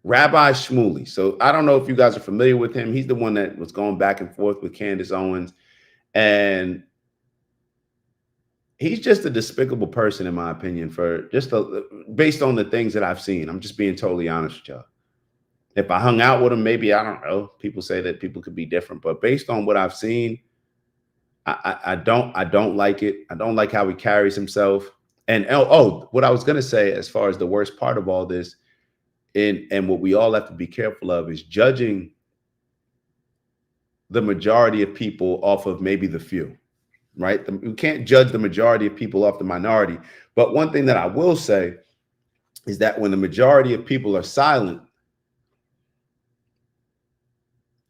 Rabbi Shmuley. So I don't know if you guys are familiar with him. He's the one that was going back and forth with Candace Owens. And he's just a despicable person, in my opinion, based on the things that I've seen. I'm just being totally honest with y'all. If I hung out with him, maybe, I don't know. People say that people could be different. But based on what I've seen, I don't like it. I don't like how he carries himself. And what I was going to say, as far as the worst part of all this, and what we all have to be careful of, is judging the majority of people off of maybe the few, right? You can't judge the majority of people off the minority. But one thing that I will say is that when the majority of people are silent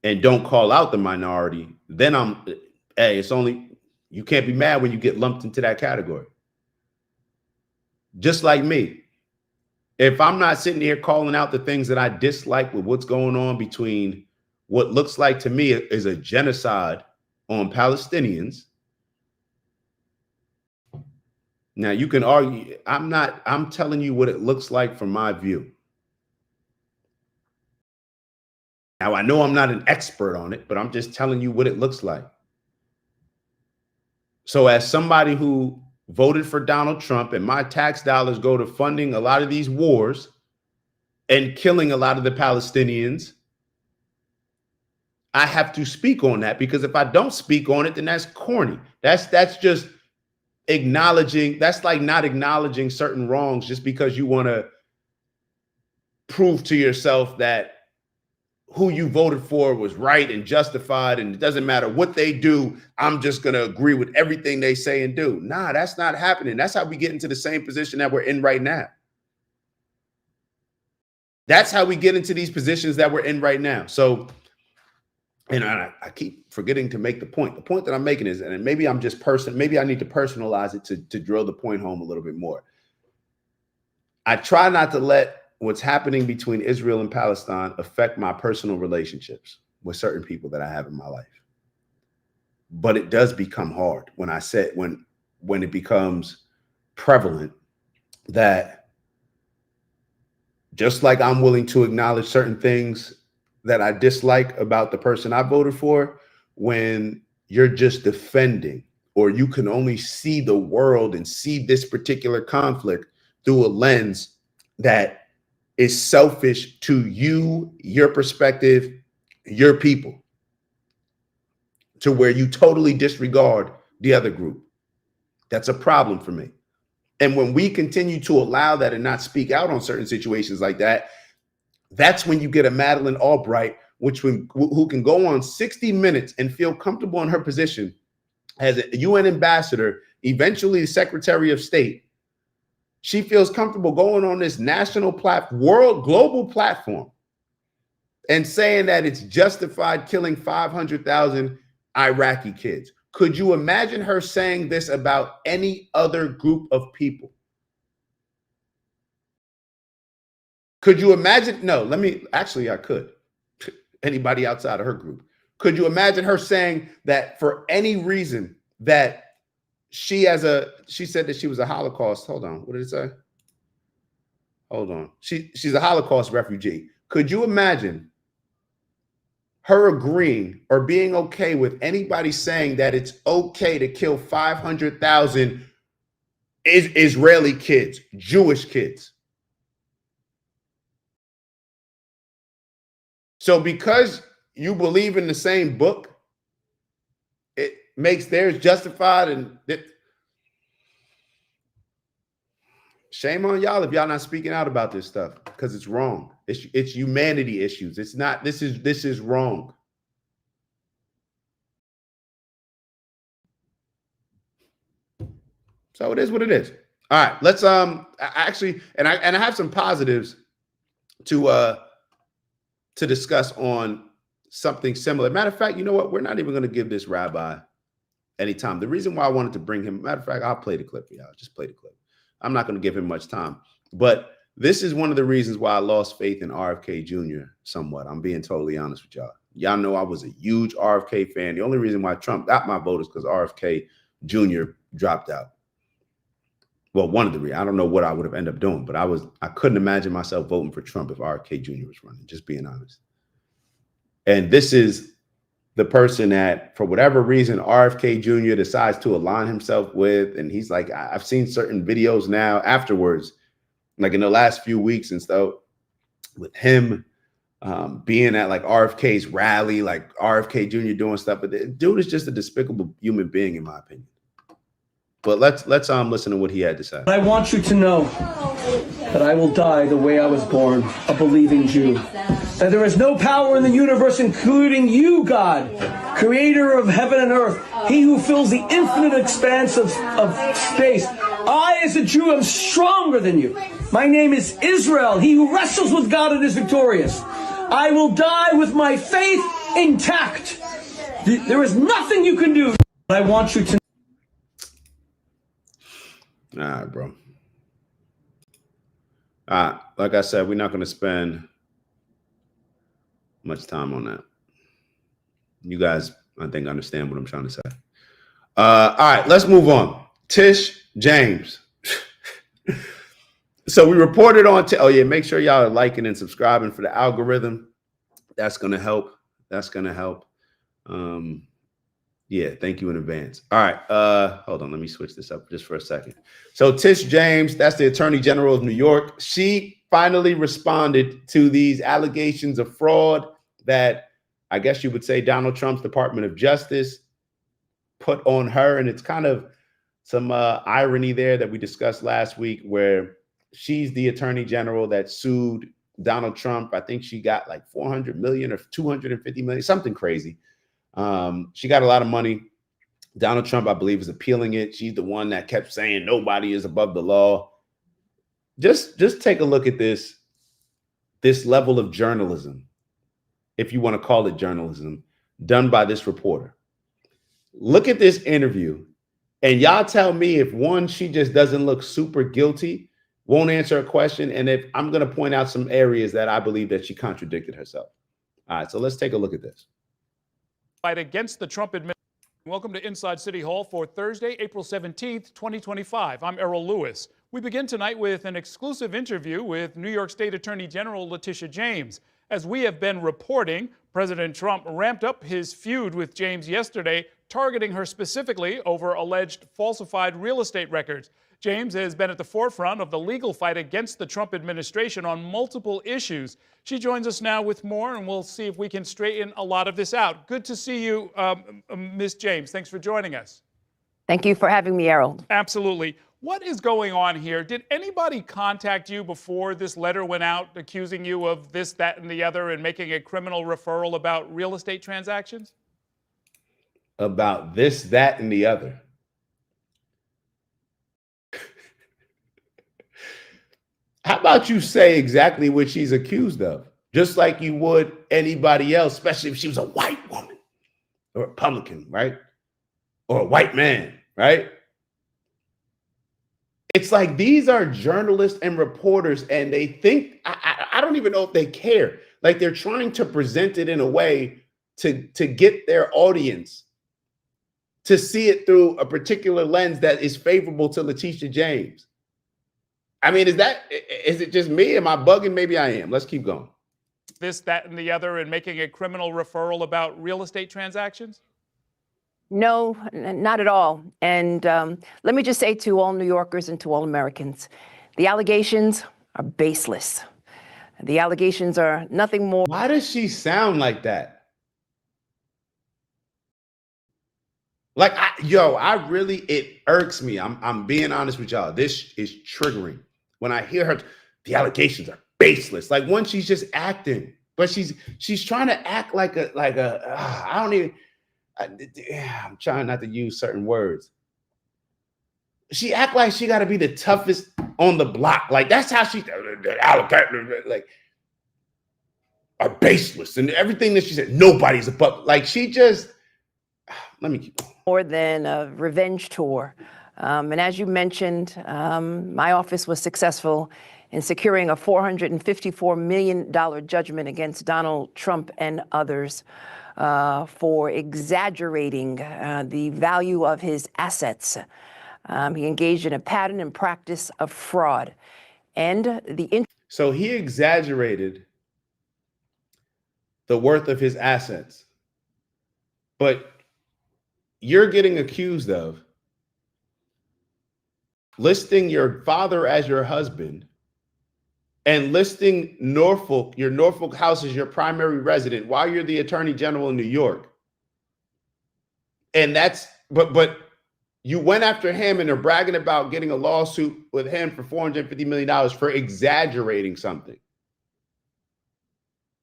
and don't call out the minority, then you can't be mad when you get lumped into that category. Just like me. If I'm not sitting here calling out the things that I dislike with what's going on between what looks like to me is a genocide on Palestinians. Now you can argue, I'm telling you what it looks like from my view. Now I know I'm not an expert on it, but I'm just telling you what it looks like. So as somebody who voted for Donald Trump, and my tax dollars go to funding a lot of these wars and killing a lot of the Palestinians, I have to speak on that, because if I don't speak on it, then that's corny. That's just acknowledging. That's like not acknowledging certain wrongs just because you want to prove to yourself that who you voted for was right and justified, and it doesn't matter what they do, I'm just going to agree with everything they say and do. Nah, that's not happening. That's how we get into the same position that we're in right now. That's how we get into these positions that we're in right now. So, and I keep forgetting to make the point. The point that I'm making is, and maybe I'm just maybe I need to personalize it to drill the point home a little bit more. I try not to let what's happening between Israel and Palestine affect my personal relationships with certain people that I have in my life. But it does become hard when it becomes prevalent that just like I'm willing to acknowledge certain things that I dislike about the person I voted for, when you're just defending, or you can only see the world and see this particular conflict through a lens that is selfish to you, your perspective, your people, to where you totally disregard the other group. That's a problem for me. And when we continue to allow that and not speak out on certain situations like that, that's when you get a Madeleine Albright, who can go on 60 Minutes and feel comfortable in her position as a UN ambassador, eventually the Secretary of State. She feels comfortable going on this national global platform and saying that it's justified killing 500,000 Iraqi kids. Could you imagine her saying this about any other group of people? Could you imagine? No, I could. Anybody outside of her group. Could you imagine her saying that for any reason that she said that she was a Holocaust. Hold on. What did it say? Hold on. She's a Holocaust refugee. Could you imagine her agreeing or being okay with anybody saying that it's okay to kill 500,000 Israeli kids, Jewish kids? So because you believe in the same book, it makes theirs justified, and shame on y'all if y'all not speaking out about this stuff, because it's wrong. It's humanity issues. It's not. This is wrong. So it is what it is. All right, let's actually, and I have some positives to discuss on something similar. Matter of fact, you know what? We're not even going to give this rabbi any time. The reason why I wanted to bring him, matter of fact, I'll play the clip for y'all. Just play the clip. I'm not going to give him much time. But this is one of the reasons why I lost faith in RFK Jr. somewhat. I'm being totally honest with y'all. Y'all know I was a huge RFK fan. The only reason why Trump got my vote is because RFK Jr. dropped out. Well, one of the reasons. I don't know what I would have ended up doing, but I couldn't imagine myself voting for Trump if RFK Jr. was running, just being honest. And this is the person that, for whatever reason, RFK Jr. decides to align himself with. And he's like, I've seen certain videos now afterwards, like in the last few weeks and stuff, with him being at like RFK's rally, like RFK Jr. doing stuff. But the dude is just a despicable human being, in my opinion. But let's listen to what he had to say. I want you to know that I will die the way I was born, a believing Jew. That there is no power in the universe, including you, God, creator of heaven and earth, he who fills the infinite expanse of space. I, as a Jew, am stronger than you. My name is Israel, he who wrestles with God and is victorious. I will die with my faith intact. There is nothing you can do. I want you to. All right, bro. Like I said, we're not going to spend much time on that. You guys, I think, understand what I'm trying to say. All right, let's move on. Tish James. So we reported on, oh yeah, make sure y'all are liking and subscribing for the algorithm. That's going to help. That's going to help. Yeah, thank you in advance. All right, hold on. Let me switch this up just for a second. So Tish James, that's the Attorney General of New York. She finally responded to these allegations of fraud that I guess you would say Donald Trump's Department of Justice put on her. And it's kind of some irony there that we discussed last week, where she's the Attorney General that sued Donald Trump. I think she got like 400 million or 250 million, something crazy. She got a lot of money. Donald Trump, I believe, is appealing it. She's the one that kept saying nobody is above the law. Just take a look at this level of journalism, if you want to call it journalism, done by this reporter. Look at this interview, and y'all tell me if one, she just doesn't look super guilty, won't answer a question, and if I'm going to point out some areas that I believe that she contradicted herself. All right, so let's take a look at this. Fight against the Trump administration. Welcome to Inside City Hall for Thursday, April 17th, 2025. I'm Errol Lewis. We begin tonight with an exclusive interview with New York State Attorney General Leticia James. As we have been reporting, President Trump ramped up his feud with James yesterday, targeting her specifically over alleged falsified real estate records. James has been at the forefront of the legal fight against the Trump administration on multiple issues. She joins us now with more, and we'll see if we can straighten a lot of this out. Good to see you, Ms. James. Thanks for joining us. Thank you for having me, Errol. Absolutely. What is going on here? Did anybody contact you before this letter went out accusing you of this, that, and the other and making a criminal referral about real estate transactions? About this, that, and the other. How about you say exactly what she's accused of, just like you would anybody else, especially if she was a white woman or a Republican, right? Or a white man, right? It's like these are journalists and reporters, and they think, I don't even know if they care. Like they're trying to present it in a way to get their audience to see it through a particular lens that is favorable to Leticia James. I mean, is it just me? Am I bugging? Maybe I am. Let's keep going. This, that, and the other, and making a criminal referral about real estate transactions? No, not at all. And let me just say to all New Yorkers and to all Americans, the allegations are baseless. The allegations are nothing more. Why does she sound like that? Like, it irks me. I'm being honest with y'all. This is triggering. When I hear her, the allegations are baseless. Like one, she's just acting, but she's trying to act I'm trying not to use certain words. She act like she got to be the toughest on the block. Like that's how she like are baseless and everything that she said. Nobody's above. Like she just. Let me keep going. More than a revenge tour. And as you mentioned, my office was successful in securing a $454 million judgment against Donald Trump and others for exaggerating the value of his assets. He engaged in a pattern and practice of fraud. And so he exaggerated the worth of his assets. But you're getting accused of listing your father as your husband and listing your Norfolk house as your primary resident while you're the Attorney General in New York. And but you went after him and are bragging about getting a lawsuit with him for $450 million for exaggerating something.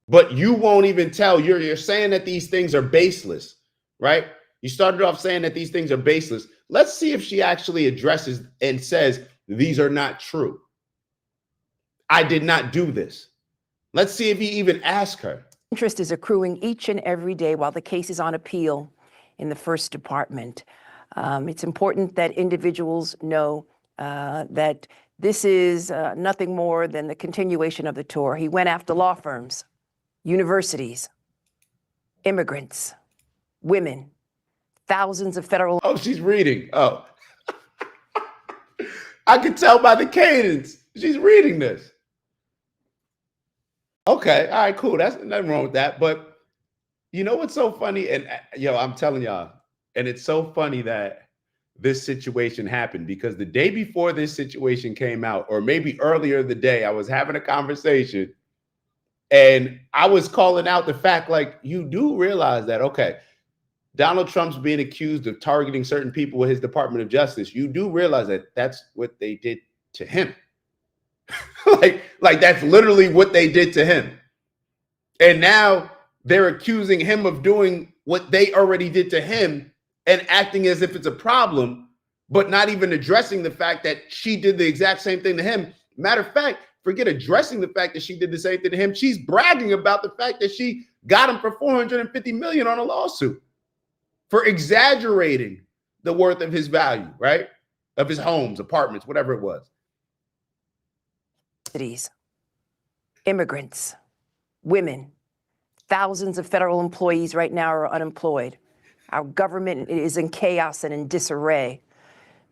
But you won't even tell. You're saying that these things are baseless, right? You started off saying that these things are baseless. Let's see if she actually addresses and says, these are not true. I did not do this. Let's see if he even asked her. Interest is accruing each and every day while the case is on appeal in the First Department. It's important that individuals know that this is nothing more than the continuation of the tour. He went after law firms, universities, immigrants, women, thousands of federal... Oh, she's reading. Oh. I could tell by the cadence. She's reading this. Okay, all right, cool. That's nothing wrong with that. But you know what's so funny? And I'm telling y'all, and it's so funny that this situation happened because the day before this situation came out, or maybe earlier the day, I was having a conversation and I was calling out the fact, like, you do realize that, okay, Donald Trump's being accused of targeting certain people with his Department of Justice. You do realize that that's what they did to him. like that's literally what they did to him. And now they're accusing him of doing what they already did to him and acting as if it's a problem, but not even addressing the fact that she did the exact same thing to him. Matter of fact, forget addressing the fact that she did the same thing to him. She's bragging about the fact that she got him for $450 million on a lawsuit for exaggerating the worth of his value, right? Of his homes, apartments, whatever it was. Cities, immigrants, women, thousands of federal employees right now are unemployed. Our government is in chaos and in disarray.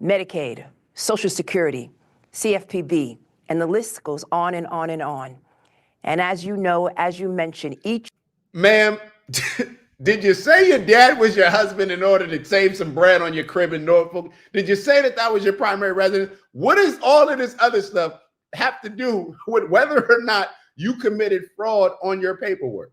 Medicaid, Social Security, CFPB, and the list goes on and on and on. And as you know, as you mentioned, each... Ma'am, did you say your dad was your husband in order to save some bread on your crib in Norfolk? Did you say that that was your primary residence? What does all of this other stuff have to do with whether or not you committed fraud on your paperwork?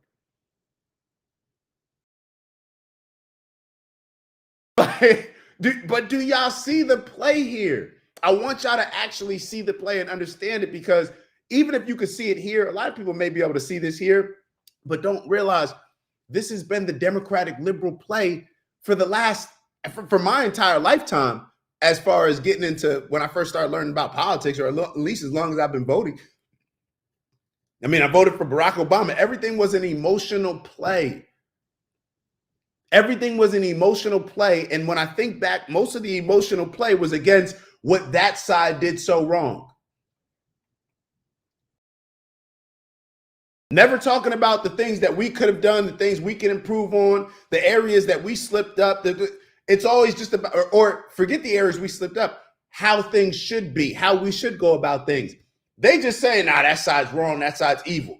But do y'all see the play here? I want y'all to actually see the play and understand it, because even if you could see it here, a lot of people may be able to see this here, but don't realize this has been the Democratic liberal play for for my entire lifetime, as far as getting into when I first started learning about politics, or at least as long as I've been voting. I mean, I voted for Barack Obama. Everything was an emotional play. Everything was an emotional play. And when I think back, most of the emotional play was against what that side did so wrong. Never talking about the things that we could have done, the things we can improve on, the areas that we slipped up. It's always just about, or forget the areas we slipped up, how things should be, how we should go about things. They just say, nah, that side's wrong, that side's evil.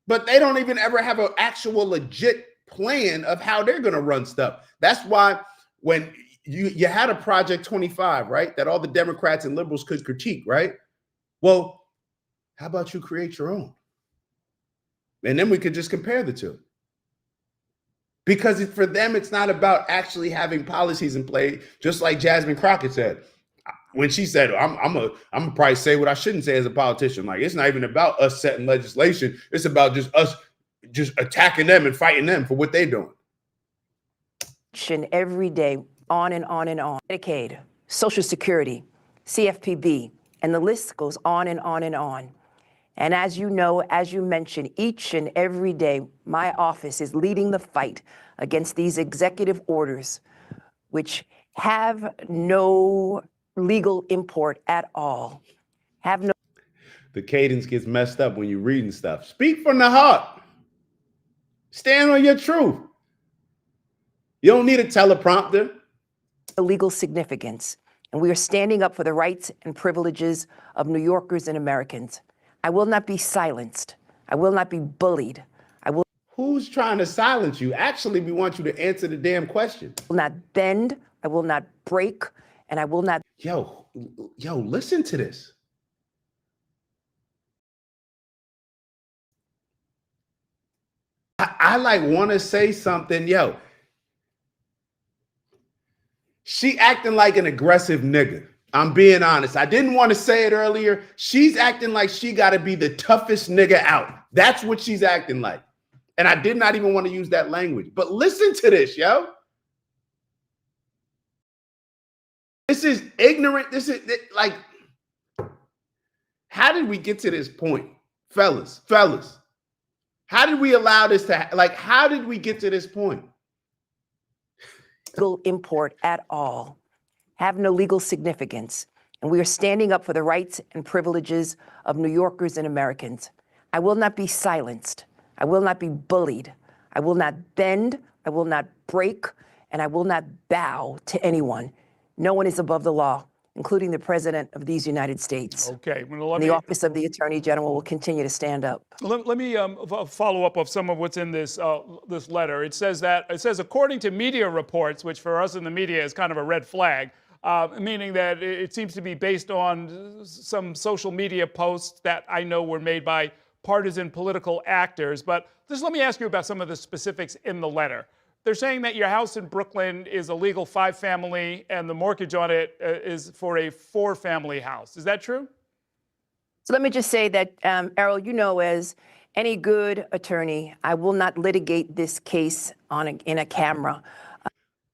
But they don't even ever have an actual legit plan of how they're going to run stuff. That's why when you had a Project 25, right, that all the Democrats and liberals could critique, right? Well, how about you create your own? And then we could just compare the two. Because for them, it's not about actually having policies in play, just like Jasmine Crockett said. When she said, I'm gonna probably say what I shouldn't say as a politician. Like, it's not even about us setting legislation. It's about just us just attacking them and fighting them for what they're doing. Every day, on and on and on. Medicaid, Social Security, CFPB, and the list goes on and on and on. And as you know, as you mentioned, each and every day, my office is leading the fight against these executive orders, which have no legal import at all. The cadence gets messed up when you're reading stuff. Speak from the heart. Stand on your truth. You don't need a teleprompter. legal significance, and we are standing up for the rights and privileges of New Yorkers and Americans. I will not be silenced. I will not be bullied. Who's trying to silence you? Actually, we want you to answer the damn question. I will not bend. I will not break, and I will not. Yo, listen to this. I like want to say something. Yo, she acting like an aggressive nigga. I'm being honest. I didn't want to say it earlier. She's acting like she got to be the toughest nigga out. That's what she's acting like. And I did not even want to use that language. But listen to this, yo. This is ignorant. This is like, how did we get to this point? Fellas. How did we allow this to, how did we get to this point? Legal import at all, have no legal significance, and we are standing up for the rights and privileges of New Yorkers and Americans. I will not be silenced. I will not be bullied. I will not bend. I will not break, and I will not bow to anyone. No one is above the law, including the President of these United States. Okay. The Office of the Attorney General will continue to stand up. Let me follow up of some of what's in this this letter. It says according to media reports, which for us in the media is kind of a red flag, meaning that it seems to be based on some social media posts that I know were made by partisan political actors. But just let me ask you about some of the specifics in the letter. They're saying that your house in Brooklyn is a legal 5-family and the mortgage on it is for a 4-family house. Is that true? So let me just say that, Errol, you know, as any good attorney, I will not litigate this case in a camera.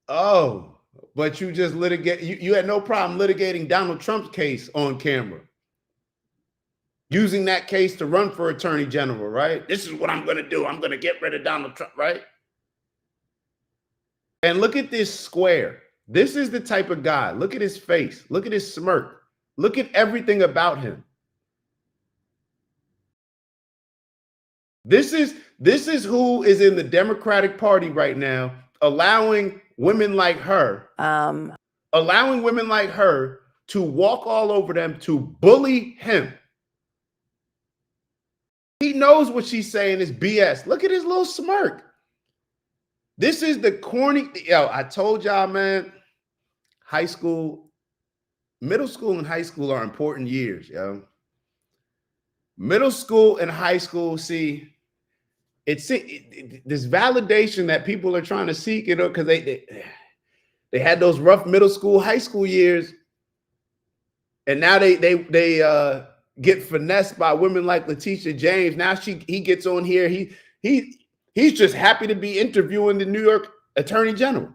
Oh, but you just you had no problem litigating Donald Trump's case on camera. Using that case to run for Attorney General, right? This is what I'm going to do. I'm going to get rid of Donald Trump, right? And look at this square. This is the type of guy. Look at his face. Look at his smirk. Look at everything about him. This is who is in the Democratic Party right now, allowing women like her, to walk all over them, to bully him. He knows what she's saying is BS. Look at his little smirk. This is the corny. Yo, I told y'all, man, high school, middle school and high school are important years, yo. Middle school and high school, see, this validation that people are trying to seek, you know, because they had those rough middle school, high school years, and now they get finessed by women like Leticia James. Now he gets on here. He's just happy to be interviewing the New York Attorney General.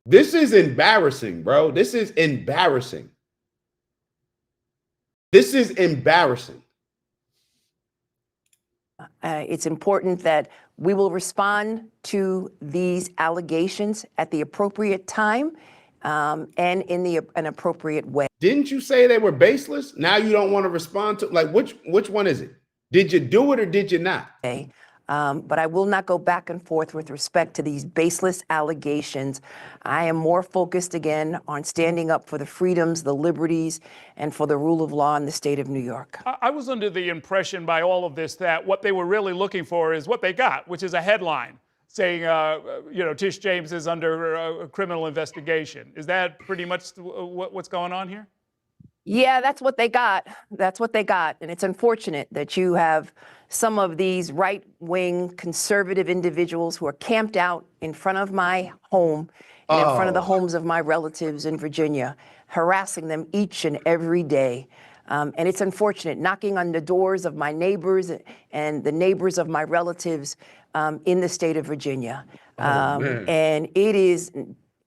This is embarrassing, bro. This is embarrassing. This is embarrassing. It's important that we will respond to these allegations at the appropriate time and in an appropriate way. Didn't you say they were baseless? Now you don't want to respond to, like, which one is it? Did you do it or did you not? Okay. But I will not go back and forth with respect to these baseless allegations. I am more focused again on standing up for the freedoms, the liberties, and for the rule of law in the state of New York. I was under the impression by all of this that what they were really looking for is what they got, which is a headline saying, Tish James is under a criminal investigation. Is that pretty much what's going on here? Yeah, that's what they got. That's what they got. And it's unfortunate that you have some of these right-wing conservative individuals who are camped out in front of my home and in front of the homes of my relatives in Virginia, harassing them each and every day. And it's unfortunate, knocking on the doors of my neighbors and the neighbors of my relatives in the state of Virginia. And it is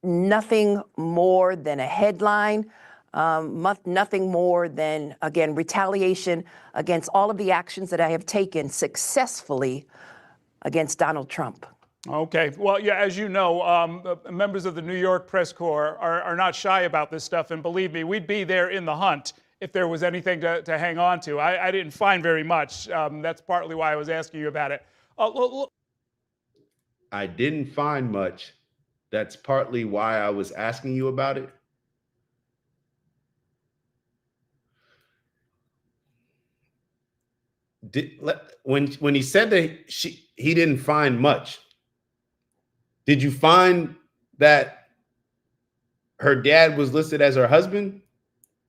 nothing more than a headline. Nothing more than, again, retaliation against all of the actions that I have taken successfully against Donald Trump. Okay. Well, yeah, as you know, members of the New York press corps are not shy about this stuff. And believe me, we'd be there in the hunt if there was anything to hang on to. I didn't find very much. That's partly why I was asking you about it. I didn't find much. That's partly why I was asking you about it. When he said that he didn't find much, did you find that her dad was listed as her husband?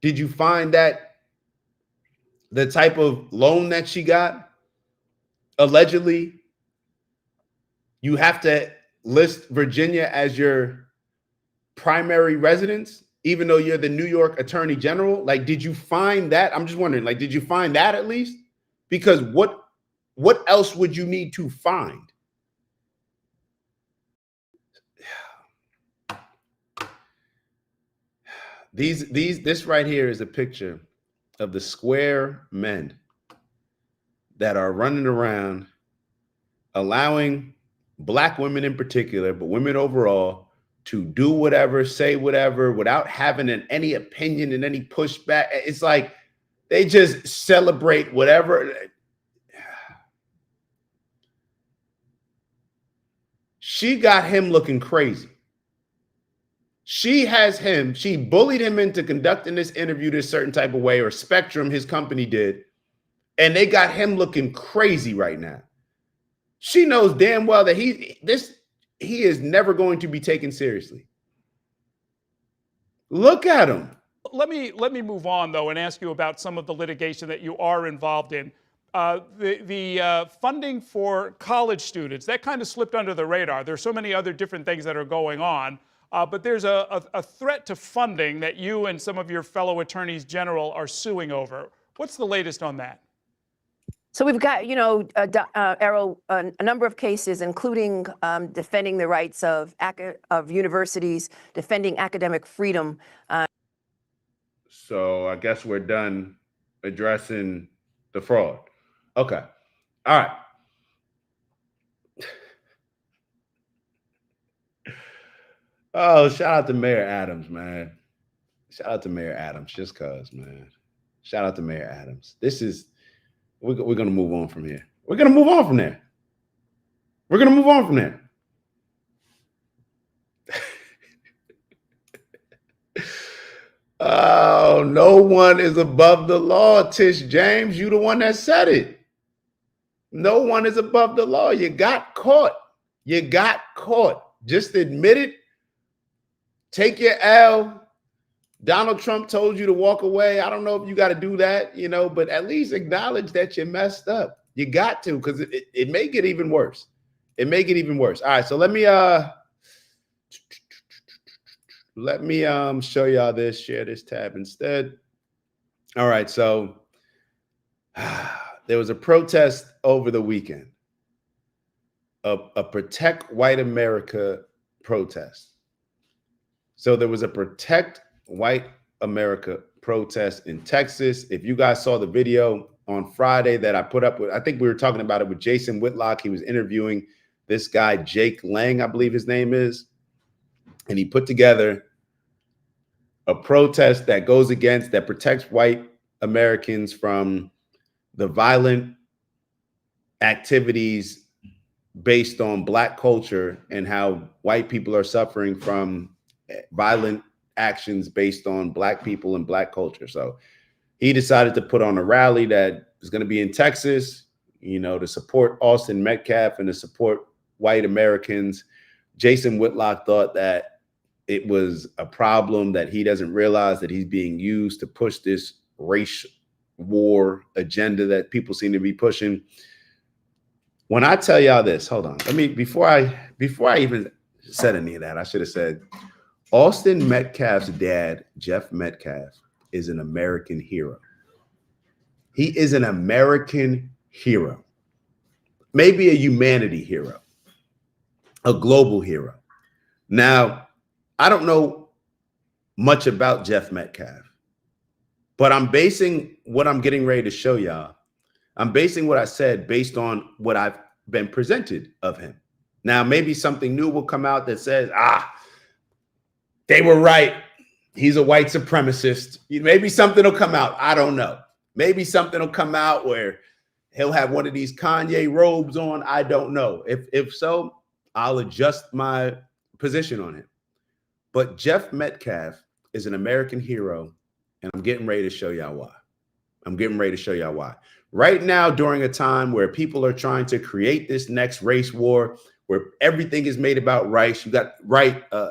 Did you find that the type of loan that she got, allegedly, you have to list Virginia as your primary residence, even though you're the New York Attorney General? Like, did you find that? I'm just wondering, like, did you find that at least? Because what else would you need to find? This right here is a picture of the square men that are running around allowing Black women in particular, but women overall, to do whatever, say whatever, without having any opinion and any pushback. It's like they just celebrate whatever. She got him looking crazy. She bullied him into conducting this interview this certain type of way, or Spectrum, his company, did. And they got him looking crazy right now. She knows damn well that he is never going to be taken seriously. Look at him. Let me move on, though, and ask you about some of the litigation that you are involved in. The funding for college students, that kind of slipped under the radar. There's so many other different things that are going on. But there's a threat to funding that you and some of your fellow attorneys general are suing over. What's the latest on that? So we've got, Errol, a number of cases, including defending the rights of universities, defending academic freedom. So I guess we're done addressing the fraud. Okay. All right. Oh, shout out to Mayor Adams, man. Shout out to Mayor Adams, just cause, man. Shout out to Mayor Adams. We're going to move on from here. We're going to move on from there. We're going to move on from there. Oh, no one is above the law, Tish James. You the one that said it. No one is above the law. You got caught. You got caught. Just admit it. Take your L. Donald Trump told you to walk away. I don't know if you got to do that, but at least acknowledge that you messed up. You got to, because it may get even worse. It may get even worse. All right, so let me show y'all this. Share this tab instead. All right, so there was a protest over the weekend, a Protect White America protest. So there was a Protect White America protest in Texas. If you guys saw the video on Friday that I put up with, I think we were talking about it with Jason Whitlock. He was interviewing this guy, Jake Lang, I believe his name is. And he put together a protest that protects white Americans from the violent activities based on Black culture and how white people are suffering from violent actions based on Black people and Black culture. So he decided to put on a rally that is going to be in Texas, to support Austin Metcalf and to support white Americans. Jason Whitlock thought that it was a problem that he doesn't realize that he's being used to push this race war agenda that people seem to be pushing. When I tell y'all this, hold on. Before I even said any of that, I should have said, Austin Metcalf's dad, Jeff Metcalf, is an American hero. He is an American hero. Maybe a humanity hero, a global hero. Now, I don't know much about Jeff Metcalf, but I'm basing what I'm getting ready to show y'all. I'm basing what I said based on what I've been presented of him. Now, maybe something new will come out that says, they were right. He's a white supremacist. Maybe something will come out. I don't know. Maybe something will come out where he'll have one of these Kanye robes on. I don't know. If so, I'll adjust my position on it. But Jeff Metcalf is an American hero, and I'm getting ready to show y'all why. Right now, during a time where people are trying to create this next race war, where everything is made about race, you got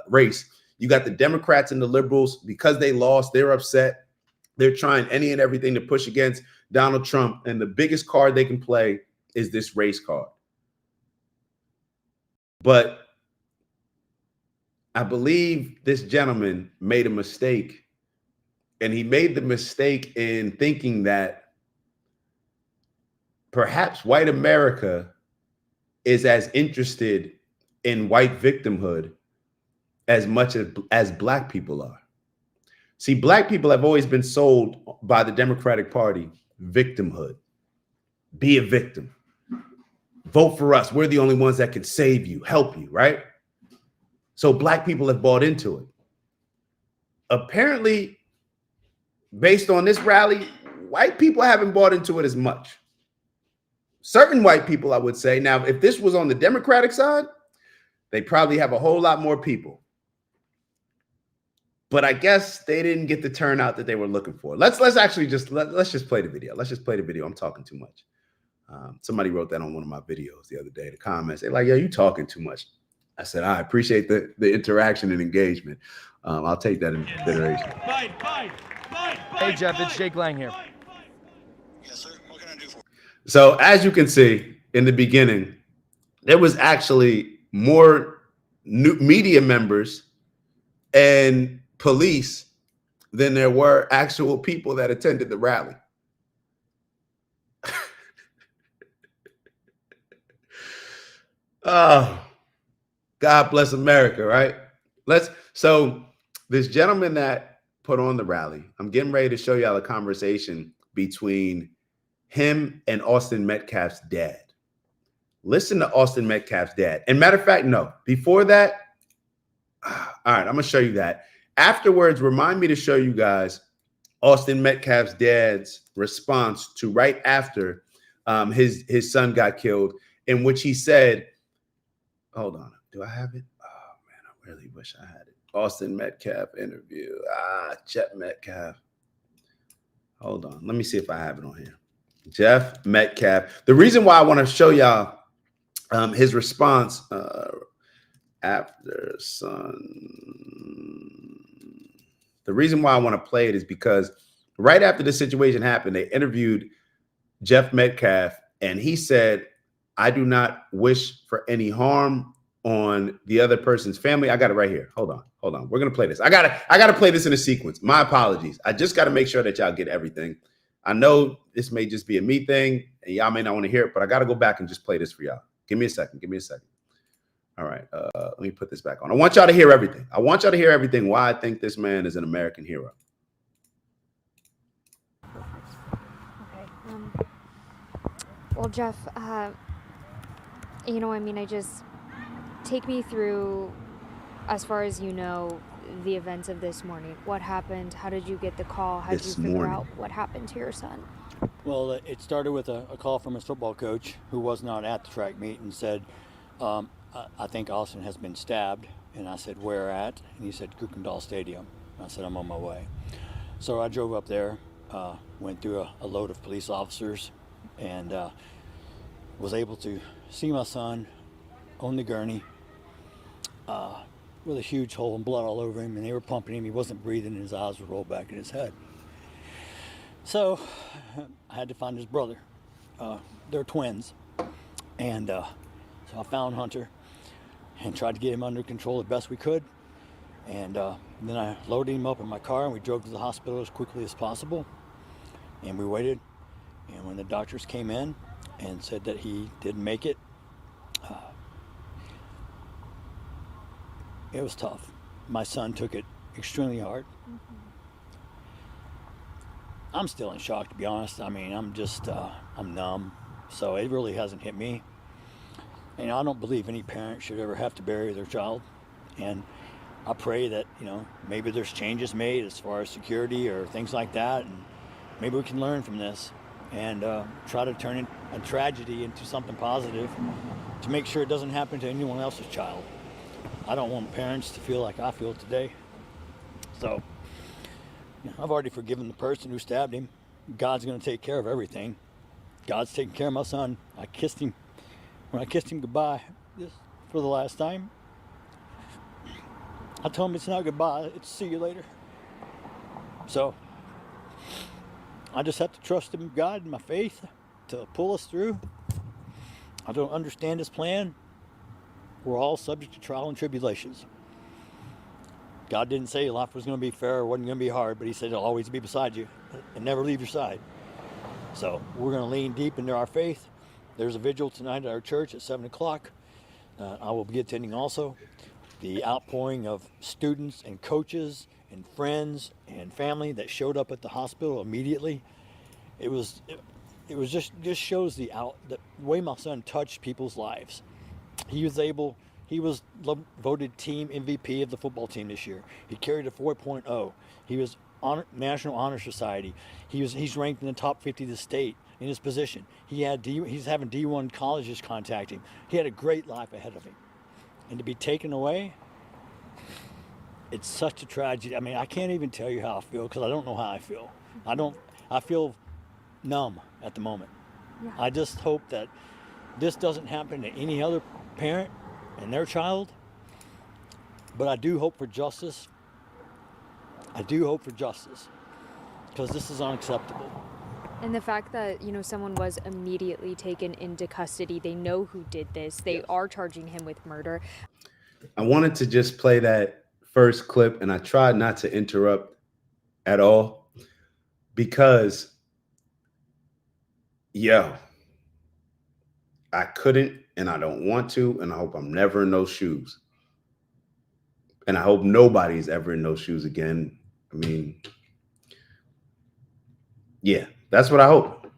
race. You got the Democrats and the liberals, because they lost, they're upset. They're trying any and everything to push against Donald Trump. And the biggest card they can play is this race card. But I believe this gentleman made a mistake. And he made the mistake in thinking that perhaps white America is as interested in white victimhood as much as black people are. See, black people have always been sold by the Democratic Party victimhood. Be a victim. Vote for us. We're the only ones that can save you, help you, right? So black people have bought into it. Apparently, based on this rally, white people haven't bought into it as much. Certain white people, I would say. Now, if this was on the Democratic side, they probably have a whole lot more people. But I guess they didn't get the turnout that they were looking for. Let's just play the video. Let's just play the video. I'm talking too much. Somebody wrote that on one of my videos the other day. The comments, they're like, "Yo, you talking too much." I said, "I appreciate the interaction and engagement. I'll take that in consideration." Hey, Jeff, it's Jake Lang here. Yes, sir. What can I do for you? So as you can see in the beginning, there was actually more new media members and police than there were actual people that attended the rally. Oh, God bless America, right? So this gentleman that put on the rally, I'm getting ready to show y'all a conversation between him and Austin Metcalf's dad. Listen to Austin Metcalf's dad. And matter of fact, no, before that, all right, I'm gonna show you that. Afterwards, remind me to show you guys Austin Metcalf's dad's response to right after his son got killed, in which he said, hold on, do I have it? Oh man, I really wish I had it. Austin Metcalf interview. Jeff Metcalf. Hold on, let me see if I have it on here. Jeff Metcalf. The reason why I want to show y'all his response after son. The reason why I want to play it is because right after the situation happened, they interviewed Jeff Metcalf, and he said, "I do not wish for any harm on the other person's family." I got it right here. Hold on. We're gonna play this. I gotta play this in a sequence. My apologies. I just got to make sure that y'all get everything. I know this may just be a me thing, and y'all may not want to hear it, but I got to go back and just play this for y'all. Give me a second. All right, let me put this back on. I want y'all to hear everything. Why I think this man is an American hero. Okay. Well, Jeff, I just take me through, as far as you know, the events of this morning. What happened? How did you get the call? How did you figure out what happened to your son? Well, it started with a call from his football coach, who was not at the track meet, and said, I think Austin has been stabbed. And I said, where at? And he said, Kuykendall Stadium. And I said, I'm on my way. So I drove up there, went through a load of police officers, and was able to see my son on the gurney with a huge hole and blood all over him, and they were pumping him. He wasn't breathing, and his eyes were rolled back in his head. So I had to find his brother. They're twins. And so I found Hunter and tried to get him under control the best we could. And then I loaded him up in my car, and we drove to the hospital as quickly as possible. And we waited. And when the doctors came in and said that he didn't make it, it was tough. My son took it extremely hard. Mm-hmm. I'm still in shock, to be honest. I mean, I'm numb. So it really hasn't hit me. And I don't believe any parent should ever have to bury their child. And I pray that, maybe there's changes made as far as security or things like that. And maybe we can learn from this and try to turn a tragedy into something positive to make sure it doesn't happen to anyone else's child. I don't want parents to feel like I feel today. So I've already forgiven the person who stabbed him. God's going to take care of everything. God's taking care of my son. I kissed him. When I kissed him goodbye for the last time, I told him it's not goodbye, it's see you later. So I just have to trust in God and my faith to pull us through. I don't understand his plan. We're all subject to trial and tribulations. God didn't say life was going to be fair or wasn't going to be hard, but he said he'll always be beside you and never leave your side. So we're going to lean deep into our faith. There's a vigil tonight at our church at 7 o'clock. I will be attending also. The outpouring of students and coaches and friends and family that showed up at the hospital immediately. It was just shows the way my son touched people's lives. He was voted team MVP of the football team this year. He carried a 4.0. He was on National Honor Society. He's ranked in the top 50 of the state in his position. He's having D1 colleges contact him. He had a great life ahead of him. And to be taken away, it's such a tragedy. I mean, I can't even tell you how I feel because I don't know how I feel. I feel numb at the moment. Yeah. I just hope that this doesn't happen to any other parent and their child. But I do hope for justice. I do hope for justice because this is unacceptable. And the fact that, someone was immediately taken into custody, they know who did this. They are charging him with murder. I wanted to just play that first clip, and I tried not to interrupt at all because, I couldn't and I don't want to, and I hope I'm never in those shoes. And I hope nobody's ever in those shoes again. I mean, that's what I hope.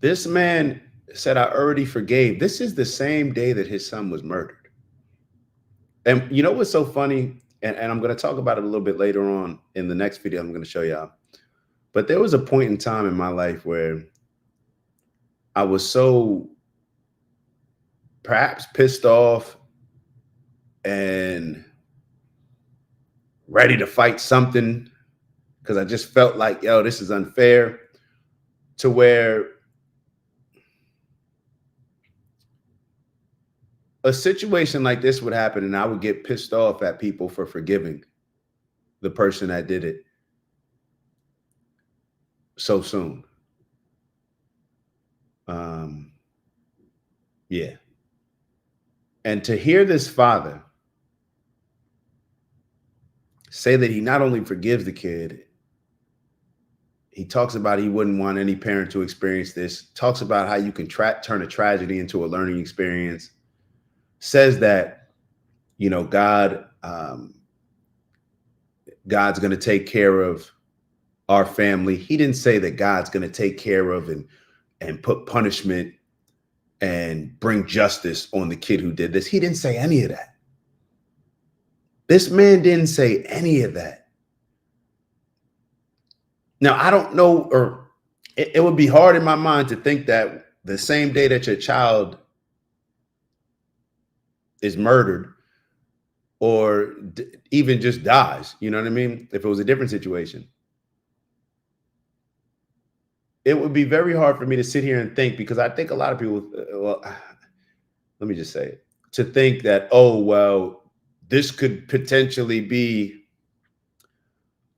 This man said, I already forgave. This is the same day that his son was murdered. And you know what's so funny? And I'm going to talk about it a little bit later on in the next video I'm going to show y'all. But there was a point in time in my life where I was so perhaps pissed off and ready to fight something because I just felt like, this is unfair, to where a situation like this would happen and I would get pissed off at people for forgiving the person that did it so soon. And to hear this father say that he not only forgives the kid, he talks about he wouldn't want any parent to experience this, talks about how you can turn a tragedy into a learning experience, says that, God's going to take care of our family. He didn't say that God's going to take care of and put punishment and bring justice on the kid who did this. He didn't say any of that. This man didn't say any of that. Now, I don't know, or it would be hard in my mind to think that the same day that your child is murdered or even just dies, you know what I mean? If it was a different situation, it would be very hard for me to sit here and think, because I think a lot of people, let me just say it, to think that, this could potentially be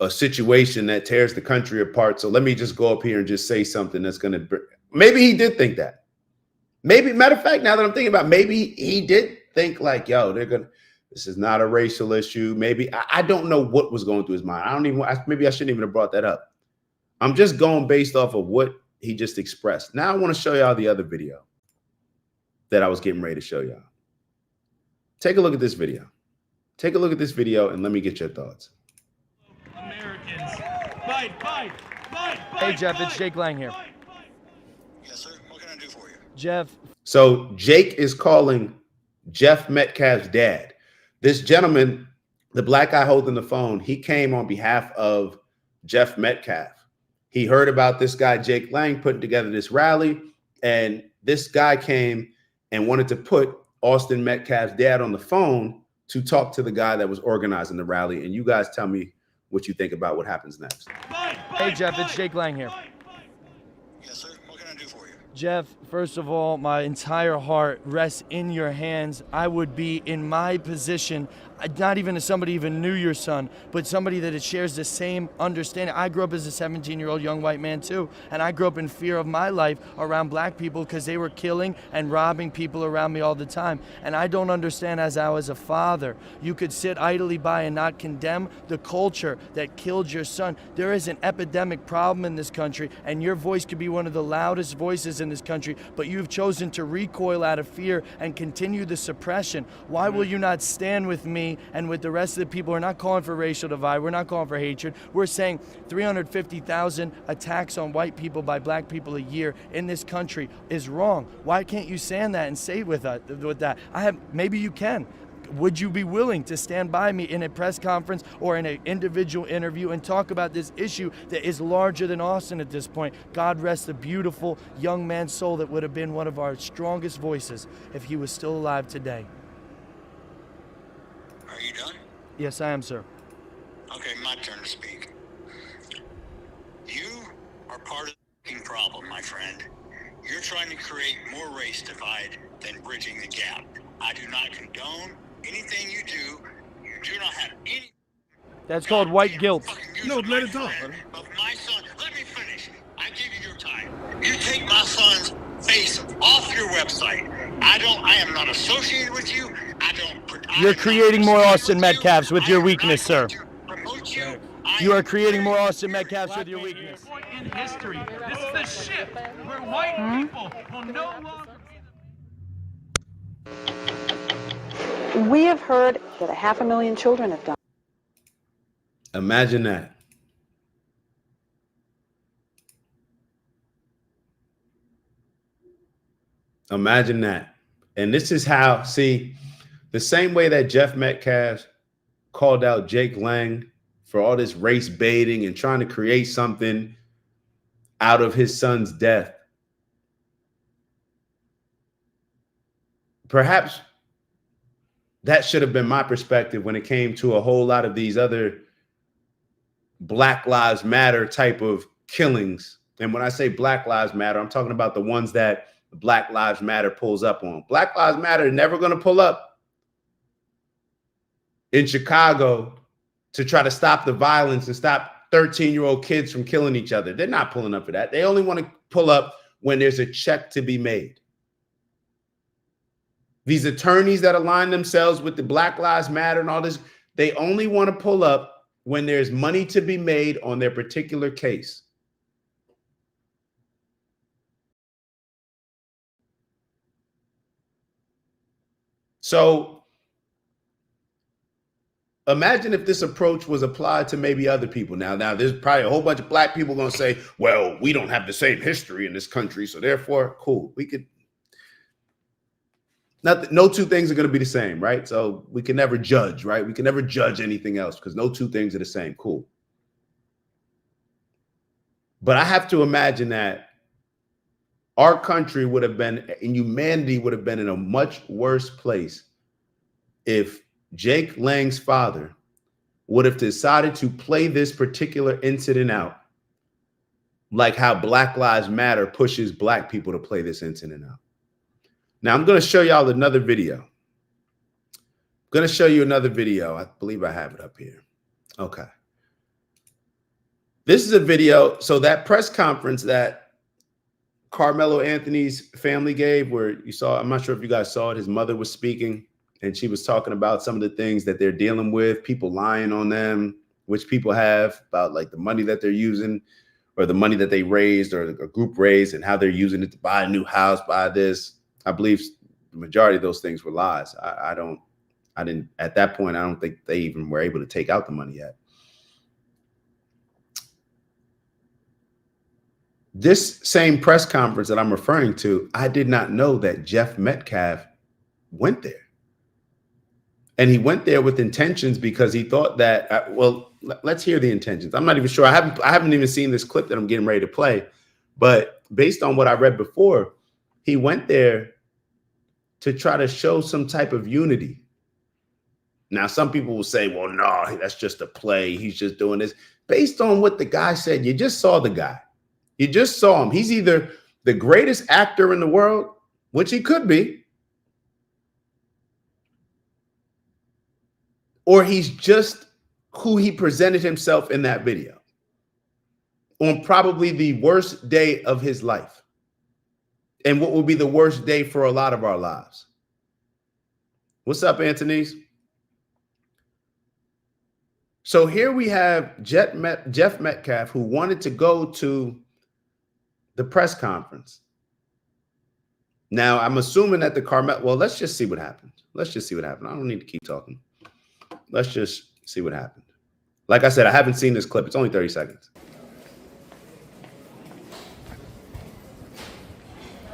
a situation that tears the country apart. So let me just go up here and just say something that's going to, maybe he did think that. Maybe, matter of fact, now that I'm thinking about it, maybe he did think like, this is not a racial issue. Maybe, I don't know what was going through his mind. Maybe I shouldn't even have brought that up. I'm just going based off of what he just expressed. Now I want to show y'all the other video that I was getting ready to show y'all. Take a look at this video. Take a look at this video and let me get your thoughts. Americans, fight. Hey, Jeff, it's Jake Lang here. Yes, sir. What can I do for you? Jeff. So Jake is calling Jeff Metcalf's dad. This gentleman, the black guy holding the phone, he came on behalf of Jeff Metcalf. He heard about this guy, Jake Lang, putting together this rally, and this guy came and wanted to put Austin Metcalf's dad on the phone to talk to the guy that was organizing the rally. And you guys tell me what you think about what happens next. Hey, Jeff, it's Jake Lang here. Yes, sir. What can I do for you? Jeff, first of all, my entire heart rests in your hands. I would be in my position, not even as somebody even knew your son, but somebody that shares the same understanding. I grew up as a 17-year-old young white man too, and I grew up in fear of my life around black people because they were killing and robbing people around me all the time. And I don't understand, as I was a father, you could sit idly by and not condemn the culture that killed your son. There is an epidemic problem in this country, and your voice could be one of the loudest voices in this country, but you've chosen to recoil out of fear and continue the suppression. Why will you not stand with me and with the rest of the people? We're not calling for racial divide. We're not calling for hatred. We're saying 350,000 attacks on white people by black people a year in this country is wrong. Why can't you stand that and say with that? Maybe you can. Would you be willing to stand by me in a press conference or in an individual interview and talk about this issue that is larger than Austin at this point? God rest the beautiful young man's soul that would have been one of our strongest voices if he was still alive today. Are you done? Yes, I am, sir. Okay, my turn to speak. You are part of the problem, my friend. You're trying to create more race divide than bridging the gap. I do not condone anything you do. You do not have any... That's called white guilt. No, let it talk. Of my son, let me finish. I give you your time. You take my son's face off your website. I am not associated with you. You're creating more Austin Metcalfs with your weakness, sir. You are creating more Austin Metcalfs with your weakness. In history, this is the shift where white people will no longer... We have heard that 500,000 children have died. Imagine that. Imagine that. And this is how, see, the same way that Jeff Metcalf called out Jake Lang for all this race baiting and trying to create something out of his son's death. Perhaps that should have been my perspective when it came to a whole lot of these other Black Lives Matter type of killings. And when I say Black Lives Matter, I'm talking about the ones that Black Lives Matter pulls up on. Black Lives Matter is never going to pull up in Chicago to try to stop the violence and stop 13-year-old kids from killing each other. They're not pulling up for that. They only want to pull up when there's a check to be made. These attorneys that align themselves with the Black Lives Matter and all this, they only want to pull up when there's money to be made on their particular case. So imagine if this approach was applied to maybe other people. Now there's probably a whole bunch of black people going to say, well, we don't have the same history in this country, so therefore, cool. We could, no two things are going to be the same, right? So we can never judge, right? We can never judge anything else because no two things are the same. Cool. But I have to imagine that our country would have been, and humanity would have been in a much worse place if Jake Lang's father would have decided to play this particular incident out like how Black Lives Matter pushes black people to play this incident out. Now, I'm going to show y'all another video. I'm going to show you another video. I believe I have it up here. Okay. This is a video. So that press conference that Carmelo Anthony's family gave, where you saw, I'm not sure if you guys saw it, his mother was speaking and she was talking about some of the things that they're dealing with, people lying on them, which people have, about like the money that they're using or the money that they raised or a group raised and how they're using it to buy a new house, buy this. I believe the majority of those things were lies. I didn't, at that point, I don't think they even were able to take out the money yet. This same press conference that I'm referring to, I did not know that Jeff Metcalf went there. And he went there with intentions because he thought that, well, let's hear the intentions. I'm not even sure. I haven't even seen this clip that I'm getting ready to play. But based on what I read before, he went there to try to show some type of unity. Now, some people will say, well, no, that's just a play. He's just doing this. Based on what the guy said, you just saw the guy. You just saw him. He's either the greatest actor in the world, which he could be, or he's just who he presented himself in that video on probably the worst day of his life and what will be the worst day for a lot of our lives. What's up, Anthony's? So here we have Jeff Metcalf, who wanted to go to the press conference. Now, I'm assuming that the Carmel, well, let's just see what happened. Let's just see what happened. I don't need to keep talking. Let's just see what happened. Like I said, I haven't seen this clip. It's only 30 seconds.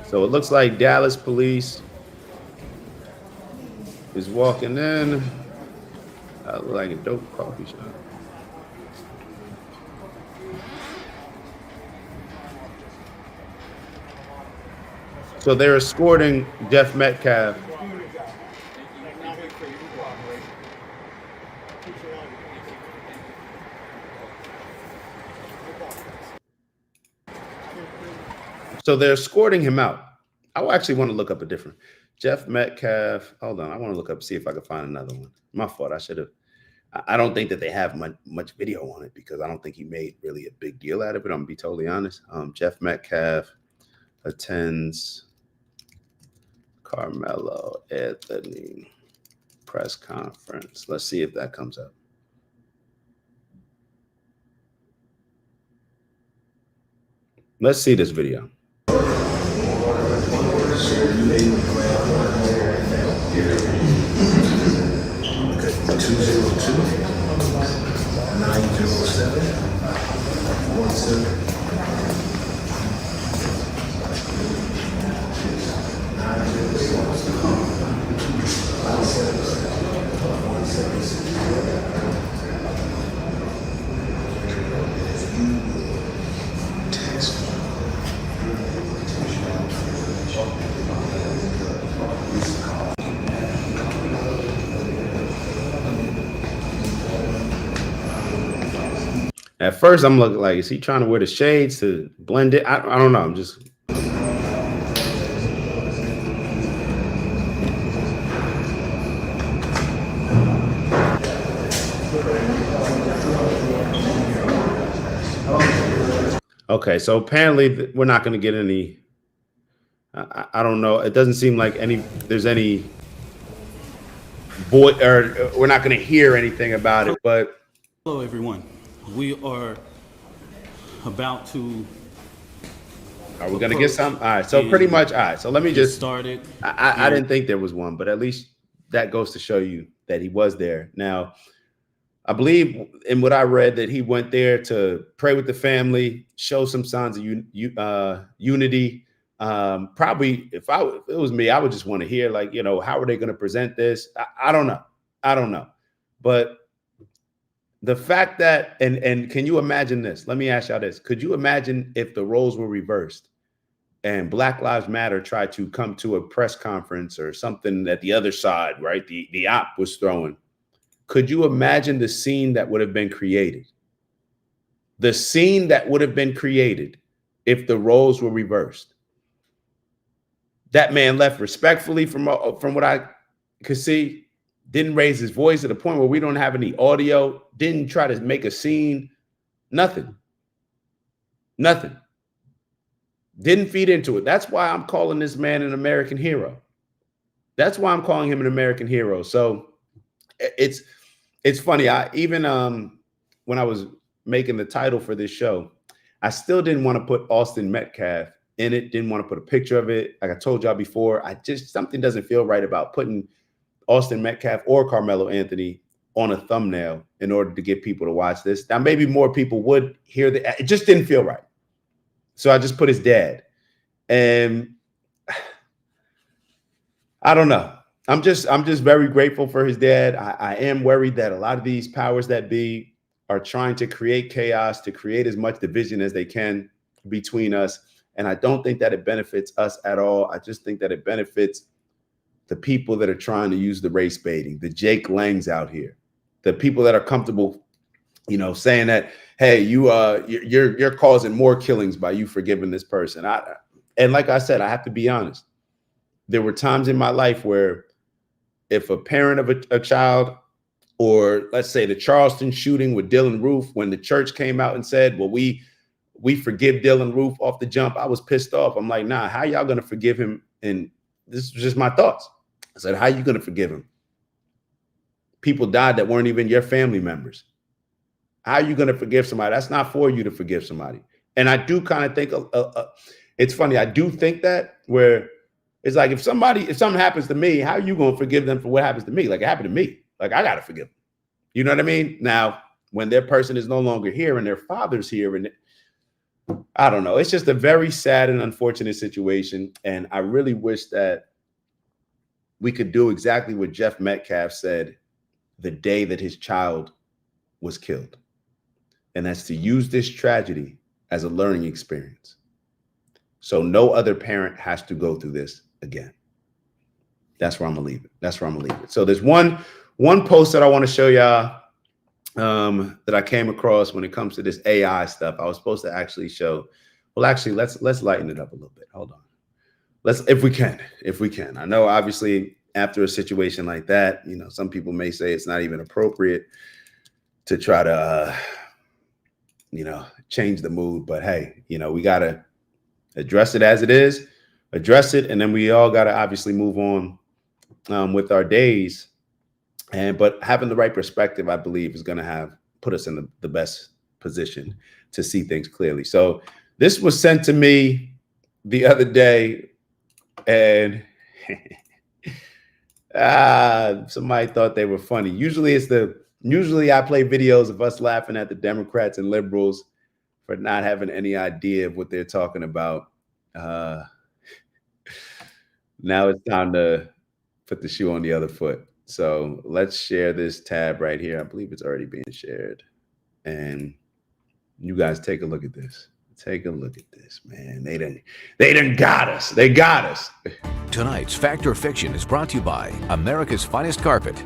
So it looks like Dallas police is walking in. Like a dope coffee shop. So they're escorting Jeff Metcalf. So they're escorting him out. I actually want to look up a different Jeff Metcalf. Hold on. I want to look up, see if I can find another one. My fault. I should have. I don't think that they have much video on it because I don't think he made really a big deal out of it. I'm going to be totally honest. Jeff Metcalf attends Carmelo Anthony press conference. Let's see if that comes up. Let's see this video. 202-907-17. At first, I'm looking like, is he trying to wear the shades to blend it? I don't know. I'm just. Okay, so apparently we're not going to get any. I don't know. It doesn't seem like there's any voice, or we're not going to hear anything about it. But hello, everyone. We are about to. Are we going to get some? All right. So pretty much. All right. So let me just start it. I didn't think there was one, but at least that goes to show you that he was there. Now, I believe in what I read that he went there to pray with the family, show some signs of unity. Probably if it was me, I would just want to hear, like, you know, how are they going to present this? I don't know. I don't know. But the fact that, and can you imagine this? Let me ask y'all this. Could you imagine if the roles were reversed and Black Lives Matter tried to come to a press conference or something that the other side, right? The op was throwing. Could you imagine the scene that would have been created? The scene that would have been created if the roles were reversed. That man left respectfully from what I could see. Didn't raise his voice to the point where we don't have any audio. Didn't try to make a scene. Nothing. Nothing. Didn't feed into it. That's why I'm calling this man an American hero. That's why I'm calling him an American hero. So it's funny. I even when I was making the title for this show, I still didn't want to put Austin Metcalf in it. Didn't want to put a picture of it. Like I told y'all before, something doesn't feel right about putting Austin Metcalf or Carmelo Anthony on a thumbnail in order to get people to watch this. Now, maybe more people would hear that. It just didn't feel right. So I just put his dad. And I don't know. I'm just very grateful for his dad. I am worried that a lot of these powers that be are trying to create chaos, to create as much division as they can between us. And I don't think that it benefits us at all. I just think that it benefits the people that are trying to use the race baiting, the Jake Langs out here, the people that are comfortable, saying that, hey, you're causing more killings by you forgiving this person. And like I said, I have to be honest. There were times in my life where if a parent of a child, or let's say the Charleston shooting with Dylan Roof, when the church came out and said, well, we forgive Dylan Roof off the jump, I was pissed off. I'm like, nah, how y'all going to forgive him? And this is just my thoughts. I said, how you going to forgive him? People died that weren't even your family members. How are you going to forgive somebody? That's not for you to forgive somebody. And I do kind of think, it's funny, I do think that, where it's like, if something happens to me, how are you going to forgive them for what happens to me? Like, it happened to me. Like, I got to forgive them. You know what I mean? Now, when their person is no longer here and their father's here, and I don't know, it's just a very sad and unfortunate situation. And I really wish that we could do exactly what Jeff Metcalf said the day that his child was killed. And that's to use this tragedy as a learning experience, so no other parent has to go through this again. That's where I'm gonna leave it. So there's one post that I want to show y'all that I came across when it comes to this AI stuff. I was supposed to actually show. Well, actually, let's lighten it up a little bit. Hold on. If we can. I know, obviously, after a situation like that, some people may say it's not even appropriate to try to, change the mood. But hey, we gotta address it as it is, and then we all gotta obviously move on with our days. But having the right perspective, I believe, is gonna put us in the best position to see things clearly. So this was sent to me the other day, and somebody thought they were funny. Usually I play videos of us laughing at the Democrats and liberals for not having any idea of what they're talking about. Now it's time to put the shoe on the other foot. So let's share this tab right here. I believe it's already being shared. And you guys take a look at this. Take a look at this, man. They done got us. They got us. Tonight's Fact or Fiction is brought to you by America's Finest Carpet.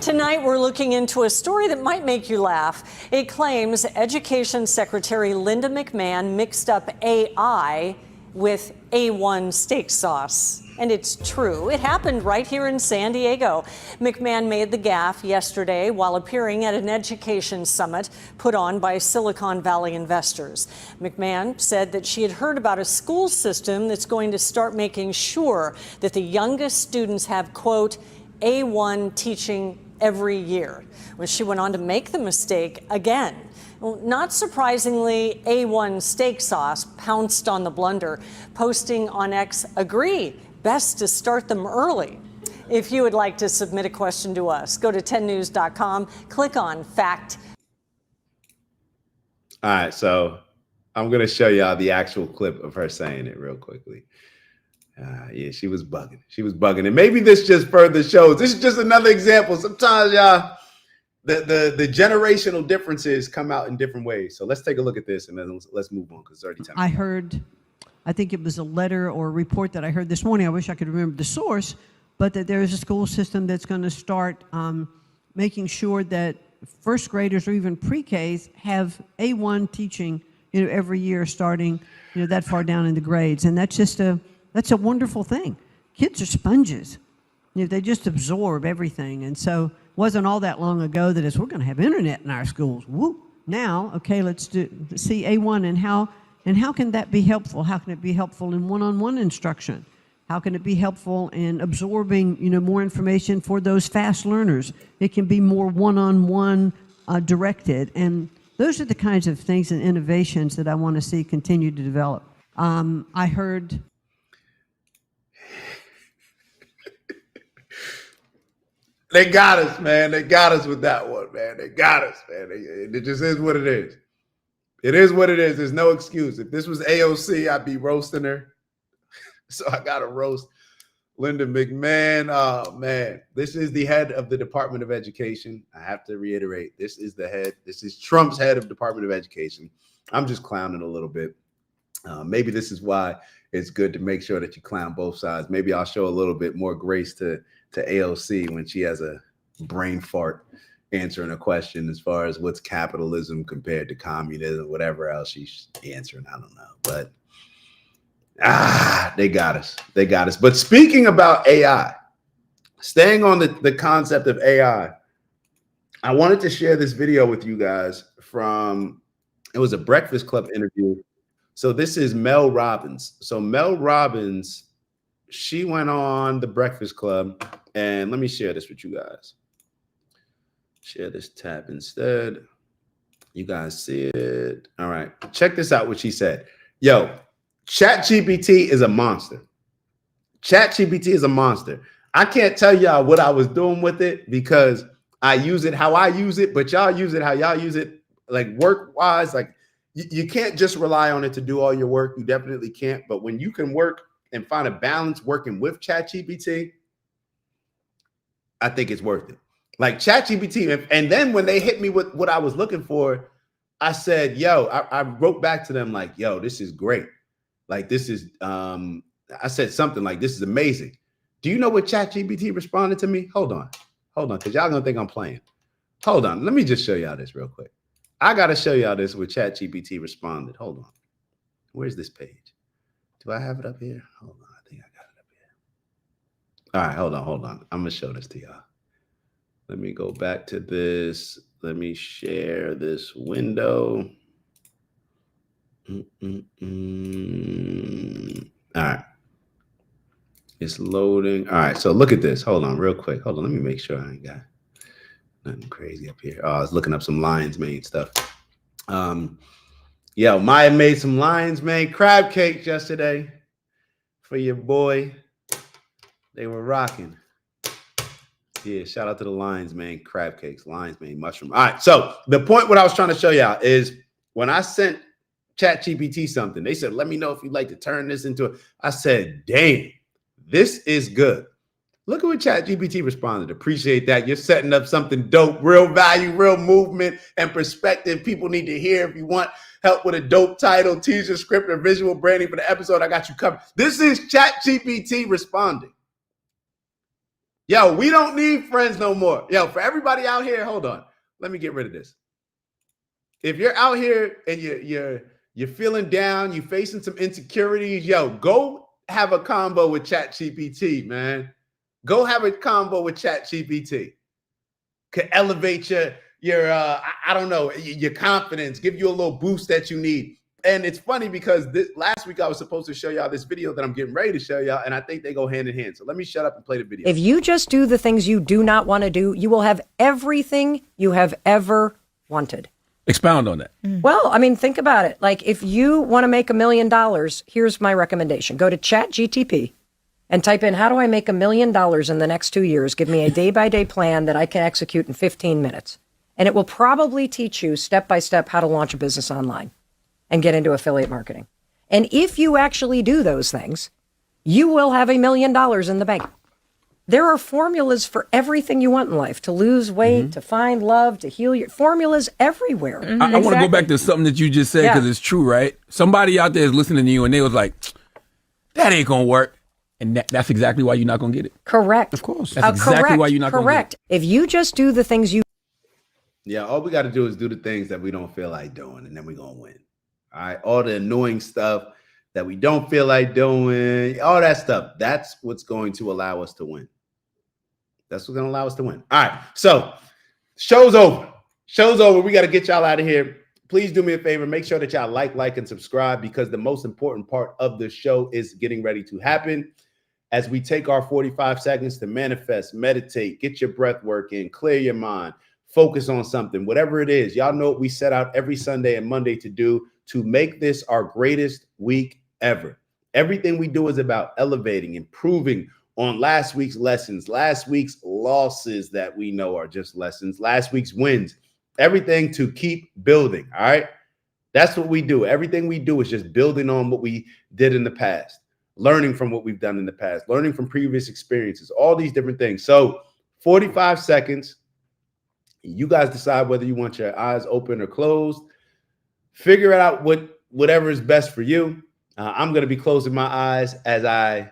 Tonight, we're looking into a story that might make you laugh. It claims Education Secretary Linda McMahon mixed up AI with A1 steak sauce. And it's true. It happened right here in San Diego. McMahon made the gaffe yesterday while appearing at an education summit put on by Silicon Valley investors. McMahon said that she had heard about a school system that's going to start making sure that the youngest students have, quote, A1 teaching every year. When she went on to make the mistake again. Well, not surprisingly, A1 steak sauce pounced on the blunder, posting on X, agree, best to start them early. If you would like to submit a question to us, go to 10news.com, click on Fact. All right, so I'm going to show y'all the actual clip of her saying it real quickly. Yeah, she was bugging. And maybe this just further shows. This is just another example. Sometimes, y'all, the generational differences come out in different ways. So let's take a look at this and then let's move on because it's already time. I think it was a letter or a report that I heard this morning. I wish I could remember the source, but that there is a school system that's going to start making sure that first graders or even pre-Ks have A1 teaching, every year starting, that far down in the grades. And that's a wonderful thing. Kids are sponges. They just absorb everything. And so it wasn't all that long ago that we're going to have internet in our schools. Woo! Now, okay, let's see A1 and how can that be helpful? How can it be helpful in one-on-one instruction? How can it be helpful in absorbing, more information for those fast learners? It can be more one-on-one directed. And those are the kinds of things and innovations that I want to see continue to develop. I heard... They got us, man. They got us with that one, man. They got us, man. It just is what it is. It is what it is. There's no excuse. If this was AOC, I'd be roasting her. So I got to roast Linda McMahon. Oh, man. This is the head of the Department of Education. I have to reiterate, this is the head. This is Trump's head of Department of Education. I'm just clowning a little bit. Maybe this is why it's good to make sure that you clown both sides. Maybe I'll show a little bit more grace to AOC when she has a brain fart answering a question as far as what's capitalism compared to communism, whatever else she's answering. I don't know, but they got us. They got us. But speaking about AI, staying on the concept of AI, I wanted to share this video with you guys from, it was a Breakfast Club interview. So this is Mel Robbins. So Mel Robbins, she went on the Breakfast Club, and let me share this with you guys. Share this tab instead. You guys see it? All right. Check this out, what she said. Yo, ChatGPT is a monster. ChatGPT is a monster. I can't tell y'all what I was doing with it because I use it how I use it, but y'all use it how y'all use it, like work-wise. Like you can't just rely on it to do all your work. You definitely can't. But when you can work and find a balance working with ChatGPT, I think it's worth it. Like ChatGPT, and then when they hit me with what I was looking for, I said, yo, I wrote back to them like, yo, this is great. Like this is, I said something like, this is amazing. Do you know what ChatGPT responded to me? Hold on, because y'all gonna think I'm playing. Hold on, let me just show y'all this real quick. I gotta show y'all this what ChatGPT responded. Hold on, where's this page? Do I have it up here? Hold on, I think I got it up here. All right, hold on. I'm gonna show this to y'all. Let me go back to this. Let me share this window. All right. It's loading. All right. So look at this. Hold on real quick. Hold on. Let me make sure I ain't got nothing crazy up here. Oh, I was looking up some Lions Made stuff. Yo, Maya made some Lions Made crab cakes yesterday for your boy. They were rocking. Yeah, shout out to the Lions Made crab cakes, Lions Made mushroom. All right, so the point what I was trying to show y'all is when I sent ChatGPT something, they said, let me know if you'd like to turn this into a, I said, damn, this is good. Look at what ChatGPT responded. Appreciate that. You're setting up something dope, real value, real movement and perspective people need to hear. If you want help with a dope title, teaser, script, or visual branding for the episode, I got you covered. This is ChatGPT responding. Yo, we don't need friends no more. Yo, for everybody out here, hold on. Let me get rid of this. If you're out here and you're feeling down, you're facing some insecurities, yo, go have a combo with ChatGPT, man. Go have a combo with ChatGPT. Could elevate your I don't know, your confidence, give you a little boost that you need. And it's funny because last week I was supposed to show y'all this video that I'm getting ready to show y'all, and I think they go hand in hand. So let me shut up and play the video. If you just do the things you do not want to do, you will have everything you have ever wanted. Expound on that. Well, I mean, think about it. Like if you want to make $1 million, here's my recommendation. Go to ChatGPT and type in, how do I make $1 million in the next 2 years? Give me a day-by-day plan that I can execute in 15 minutes. And it will probably teach you step-by-step how to launch a business online and get into affiliate marketing. And if you actually do those things, you will have $1 million in the bank. There are formulas for everything you want in life, to lose weight, to find love, to heal your formulas everywhere. I want to go back to something that you just said because it's true, right? Somebody out there is listening to you and they was like, that ain't going to work. And that's exactly why you're not going to get it. Correct. Of course. That's exactly why you're not going to get it. If you just do the things you... Yeah, all we got to do is do the things that we don't feel like doing, and then we're going to win. All right, all the annoying stuff that we don't feel like doing, all that stuff, that's what's going to allow us to win. That's what's going to allow us to win. All right, so show's over. Show's over. We got to get y'all out of here. Please do me a favor. Make sure that y'all like, and subscribe because the most important part of the show is getting ready to happen as we take our 45 seconds to manifest, meditate, get your breath work in, clear your mind, focus on something, whatever it is. Y'all know what we set out every Sunday and Monday to do to make this our greatest week ever. Everything we do is about elevating, improving on last week's lessons, last week's losses that we know are just lessons, last week's wins, everything to keep building. All right. That's what we do. Everything we do is just building on what we did in the past, learning from what we've done in the past, learning from previous experiences, all these different things. So 45 seconds. You guys decide whether you want your eyes open or closed. Figure out whatever is best for you. I'm going to be closing my eyes as I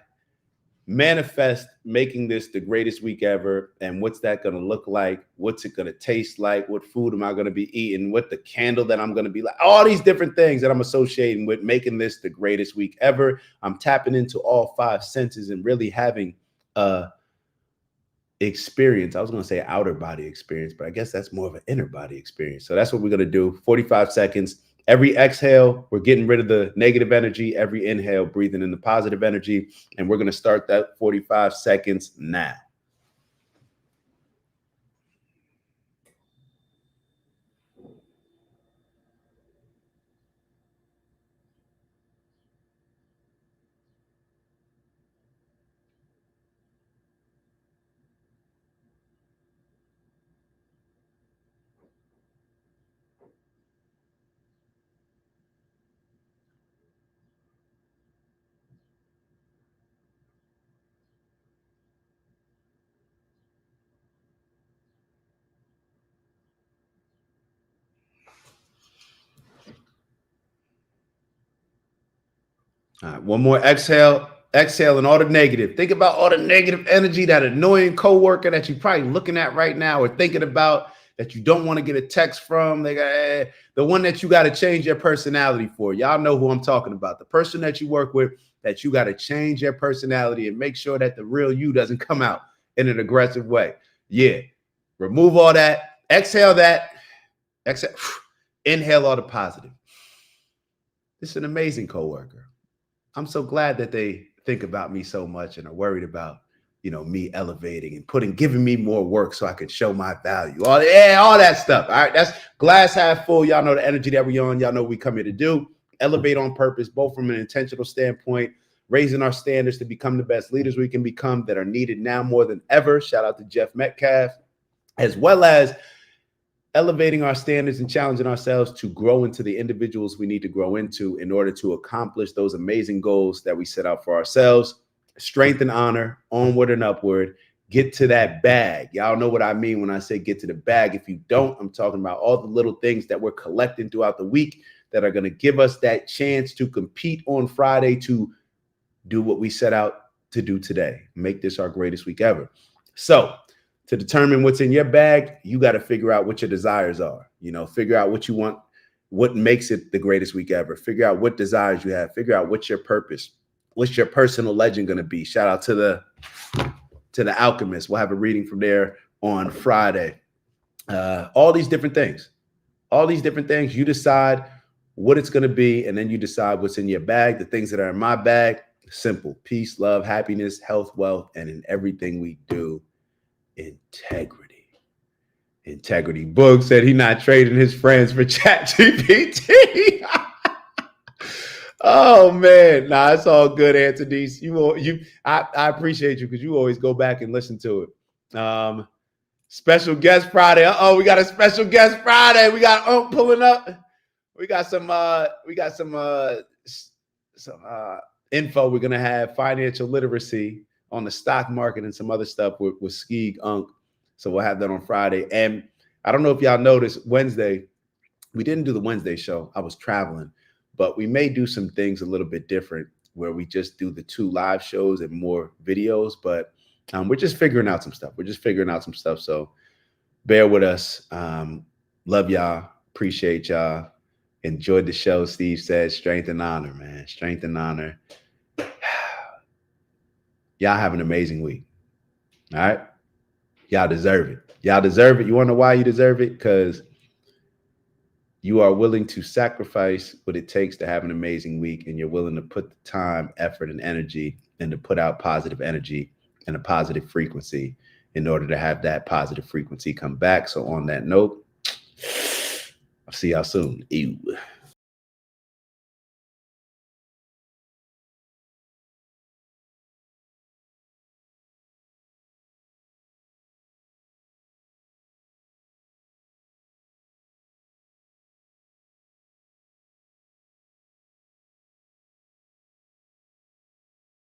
manifest making this the greatest week ever. And what's that going to look like? What's it going to taste like? What food am I going to be eating? What the candle that I'm going to be like? All these different things that I'm associating with making this the greatest week ever. I'm tapping into all 5 senses and really having a experience. I was going to say outer body experience, but I guess that's more of an inner body experience. So that's what we're going to do. 45 seconds. Every exhale, we're getting rid of the negative energy. Every inhale, breathing in the positive energy. And we're going to start that 45 seconds now. All right, one more exhale. Exhale and all the negative. Think about all the negative energy, that annoying coworker that you're probably looking at right now or thinking about that you don't want to get a text from. The one that you got to change your personality for. Y'all know who I'm talking about. The person that you work with that you got to change your personality and make sure that the real you doesn't come out in an aggressive way. Yeah. Remove all that. Exhale that. Exhale. Inhale all the positive. This is an amazing coworker. I'm so glad that they think about me so much and are worried about, me elevating and giving me more work so I can show my value. All that stuff. All right. That's glass half full. Y'all know the energy that we on. Y'all know what we come here to do. Elevate on purpose, both from an intentional standpoint, raising our standards to become the best leaders we can become that are needed now more than ever. Shout out to Jeff Metcalf, as well as elevating our standards and challenging ourselves to grow into the individuals we need to grow into in order to accomplish those amazing goals that we set out for ourselves. Strength and honor, onward and upward. Get to that bag. Y'all know what I mean when I say get to the bag. If you don't, I'm talking about all the little things that we're collecting throughout the week that are going to give us that chance to compete on Friday to do what we set out to do today. Make this our greatest week ever. So, to determine what's in your bag, you got to figure out what your desires are. Figure out what you want, what makes it the greatest week ever. Figure out what desires you have. Figure out what's your purpose. What's your personal legend going to be? Shout out to the Alchemist. We'll have a reading from there on Friday. All these different things. You decide what it's going to be, and then you decide what's in your bag. The things that are in my bag, simple: peace, love, happiness, health, wealth, and in everything we do, integrity. Boog said he not trading his friends for ChatGPT. Oh man, nah, it's all good, Anthony. I appreciate you because you always go back and listen to it. Special guest Friday. We got a special guest Friday. We got pulling up. We got some info. We're gonna have financial literacy on the stock market and some other stuff with Skeeg Unk. So we'll have that on Friday. And I don't know if y'all noticed, Wednesday, we didn't do the Wednesday show. I was traveling, but we may do some things a little bit different where we just do the 2 live shows and more videos, but we're just figuring out some stuff. So bear with us. Love y'all. Appreciate y'all. Enjoyed the show. Steve said, strength and honor, man. Strength and honor. Y'all have an amazing week. All right. Y'all deserve it. You want to know why you deserve it? Because you are willing to sacrifice what it takes to have an amazing week, and you're willing to put the time, effort, and energy and to put out positive energy and a positive frequency in order to have that positive frequency come back. So on that note, I'll see y'all soon. Ew.